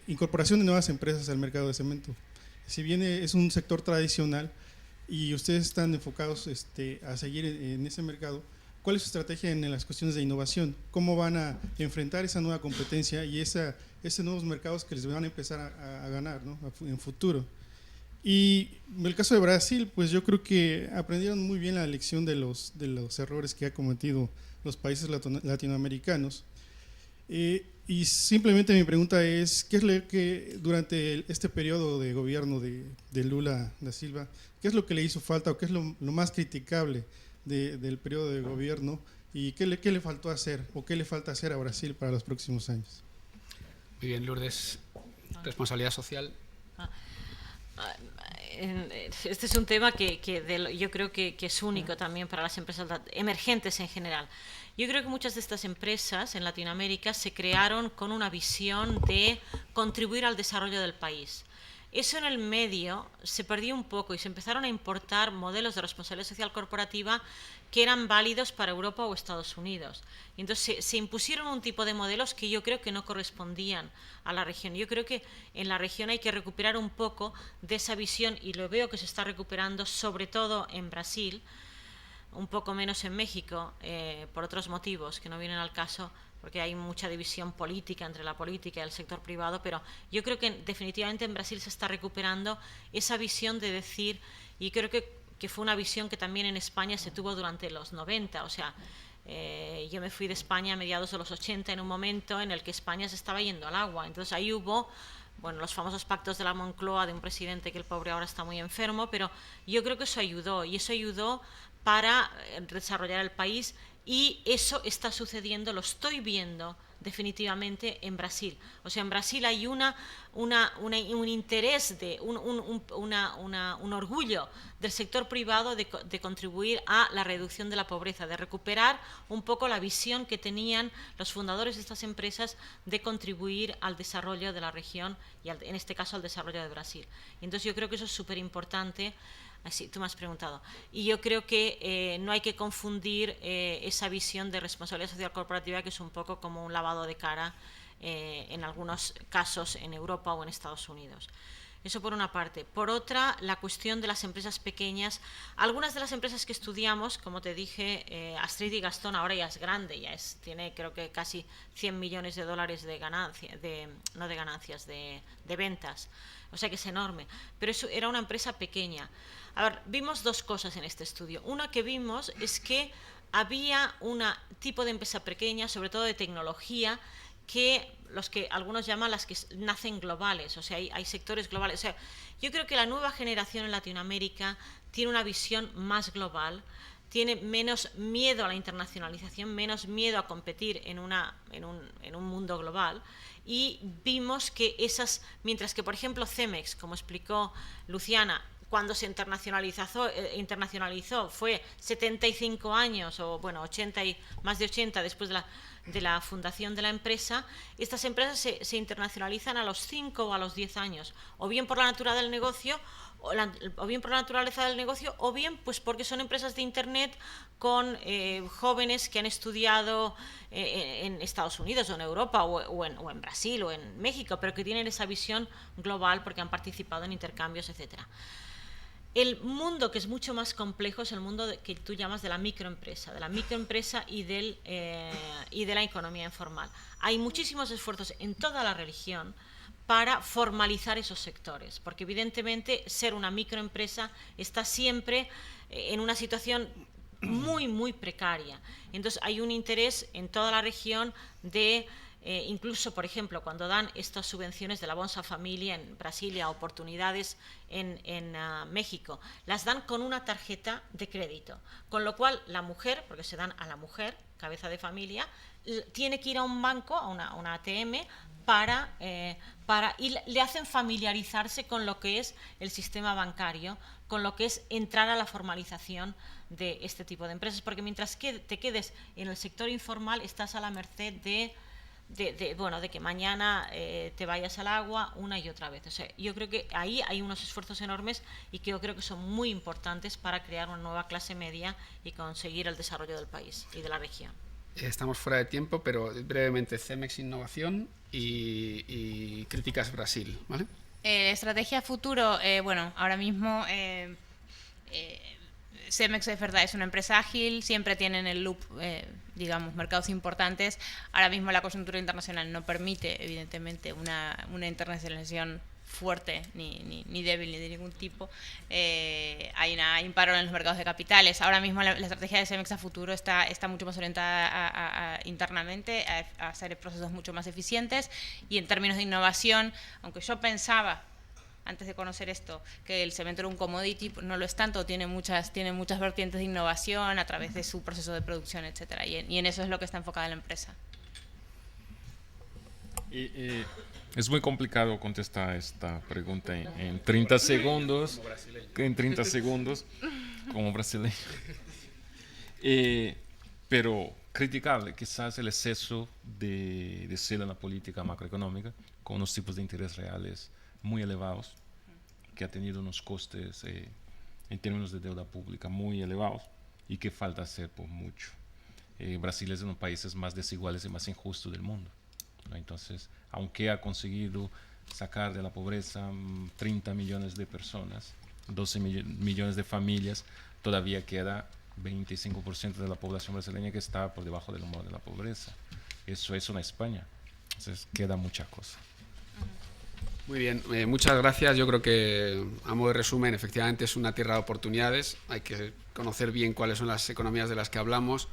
incorporación de nuevas empresas al mercado de cemento. Si bien es un sector tradicional y ustedes están enfocados a seguir en ese mercado, ¿cuál es su estrategia en las cuestiones de innovación? ¿Cómo van a enfrentar esa nueva competencia y esos nuevos mercados que les van a empezar a ganar, ¿no? En futuro? Y en el caso de Brasil, pues yo creo que aprendieron muy bien la lección de los errores que han cometido los países latinoamericanos. Y simplemente mi pregunta es, ¿qué es lo que durante este periodo de gobierno de Lula da Silva, qué es lo que le hizo falta o qué es lo más criticable del periodo de gobierno y qué le faltó hacer o qué le falta hacer a Brasil para los próximos años? Muy bien, Lourdes. Responsabilidad social. Este es un tema que yo creo que es único también para las empresas emergentes en general. Yo creo que muchas de estas empresas en Latinoamérica se crearon con una visión de contribuir al desarrollo del país. Eso en el medio se perdió un poco y se empezaron a importar modelos de responsabilidad social corporativa que eran válidos para Europa o Estados Unidos. Y entonces se impusieron un tipo de modelos que yo creo que no correspondían a la región. Yo creo que en la región hay que recuperar un poco de esa visión y lo veo que se está recuperando sobre todo en Brasil, un poco menos en México, por otros motivos que no vienen al caso, porque hay mucha división política entre la política y el sector privado, pero yo creo que definitivamente en Brasil se está recuperando esa visión de decir, y creo que fue una visión que también en España se tuvo durante los 90, o sea, yo me fui de España a mediados de los 80 en un momento en el que España se estaba yendo al agua, entonces ahí hubo los famosos pactos de la Moncloa de un presidente que el pobre ahora está muy enfermo, pero yo creo que eso ayudó, y eso ayudó para desarrollar el país Y eso está sucediendo, lo estoy viendo definitivamente en Brasil. O sea, en Brasil hay un interés, un orgullo del sector privado de contribuir a la reducción de la pobreza, de recuperar un poco la visión que tenían los fundadores de estas empresas de contribuir al desarrollo de la región y en este caso al desarrollo de Brasil. Entonces yo creo que eso es súper importante. Sí, tú me has preguntado. Y yo creo que no hay que confundir esa visión de responsabilidad social corporativa, que es un poco como un lavado de cara en algunos casos en Europa o en Estados Unidos. Eso por una parte. Por otra, la cuestión de las empresas pequeñas. Algunas de las empresas que estudiamos, como te dije, Astrid y Gastón ahora ya es grande, tiene creo que casi 100 millones de dólares de ganancias, de ventas. O sea que es enorme. Pero eso era una empresa pequeña. A ver, vimos dos cosas en este estudio. Una que vimos es que había un tipo de empresa pequeña, sobre todo de tecnología, que algunos llaman las que nacen globales, o sea, hay sectores globales. O sea, yo creo que la nueva generación en Latinoamérica tiene una visión más global, tiene menos miedo a la internacionalización, menos miedo a competir en un mundo global. Y vimos que mientras que, por ejemplo, Cemex, como explicó Luciana, cuando se internacionalizó fue 75 años, o bueno, 80 y más de 80 después de la fundación de la empresa. Estas empresas se internacionalizan a los 5 o a los 10 años, o bien por la naturaleza del negocio, o bien pues porque son empresas de Internet con jóvenes que han estudiado en Estados Unidos o en Europa o en Brasil o en México, pero que tienen esa visión global porque han participado en intercambios, etcétera. El mundo que es mucho más complejo es el mundo que tú llamas de la microempresa y de la economía informal. Hay muchísimos esfuerzos en toda la región para formalizar esos sectores, porque evidentemente ser una microempresa está siempre en una situación muy, muy precaria. Entonces hay un interés en toda la región de... incluso, por ejemplo, cuando dan estas subvenciones de la Bolsa Familia en Brasilia, oportunidades en México, las dan con una tarjeta de crédito, con lo cual la mujer, porque se dan a la mujer, cabeza de familia, tiene que ir a un banco, a una ATM, y le hacen familiarizarse con lo que es el sistema bancario, con lo que es entrar a la formalización de este tipo de empresas, porque mientras que te quedes en el sector informal estás a la merced de que mañana te vayas al agua una y otra vez. O sea, yo creo que ahí hay unos esfuerzos enormes y que yo creo que son muy importantes para crear una nueva clase media y conseguir el desarrollo del país y de la región. Estamos fuera de tiempo, pero brevemente, Cemex Innovación y Críticas Brasil, ¿vale? Estrategia futuro, ahora mismo Cemex es verdad, es una empresa ágil, siempre tienen el loop, mercados importantes. Ahora mismo la coyuntura internacional no permite, evidentemente, una internacionalización fuerte, ni débil, ni de ningún tipo. Hay un paro en los mercados de capitales. Ahora mismo la estrategia de Cemex a futuro está mucho más orientada internamente a hacer procesos mucho más eficientes, y en términos de innovación, aunque yo pensaba antes de conocer esto que el cemento era un commodity, no lo es tanto, tiene muchas vertientes de innovación a través de su proceso de producción, etcétera, y en eso es lo que está enfocada la empresa. Es muy complicado contestar esta pregunta en 30 segundos. Como brasileño. Pero criticable quizás el exceso de celo en la política macroeconómica, con unos tipos de interés reales muy elevados, que ha tenido unos costes en términos de deuda pública muy elevados y que falta hacer por mucho. Brasil es uno de los países más desiguales y más injustos del mundo, ¿no? Entonces, aunque ha conseguido sacar de la pobreza 30 millones de personas, 12 millones de familias, todavía queda 25% de la población brasileña que está por debajo del umbral de la pobreza. Eso es una España. Entonces, queda mucha cosa. Muy bien, muchas gracias. Yo creo que, a modo de resumen, efectivamente es una tierra de oportunidades. Hay que conocer bien cuáles son las economías de las que hablamos,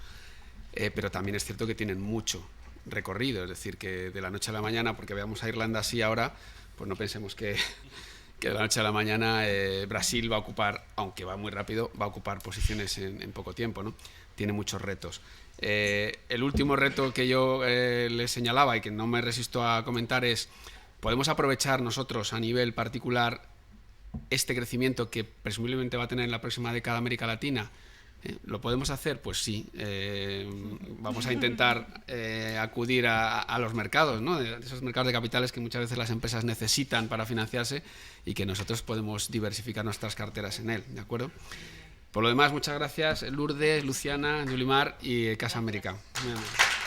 pero también es cierto que tienen mucho recorrido. Es decir, que de la noche a la mañana, porque veamos a Irlanda así ahora, pues no pensemos que de la noche a la mañana Brasil va a ocupar, aunque va muy rápido, va a ocupar posiciones en poco tiempo, ¿no? Tiene muchos retos. El último reto que yo les señalaba y que no me resisto a comentar es, ¿podemos aprovechar nosotros a nivel particular este crecimiento que presumiblemente va a tener en la próxima década América Latina? ¿Lo podemos hacer? Pues sí. Vamos a intentar acudir a los mercados, ¿no? De esos mercados de capitales que muchas veces las empresas necesitan para financiarse y que nosotros podemos diversificar nuestras carteras en él, ¿de acuerdo? Por lo demás, muchas gracias Lourdes, Luciana, Yulimar y Casa América. Muy bien.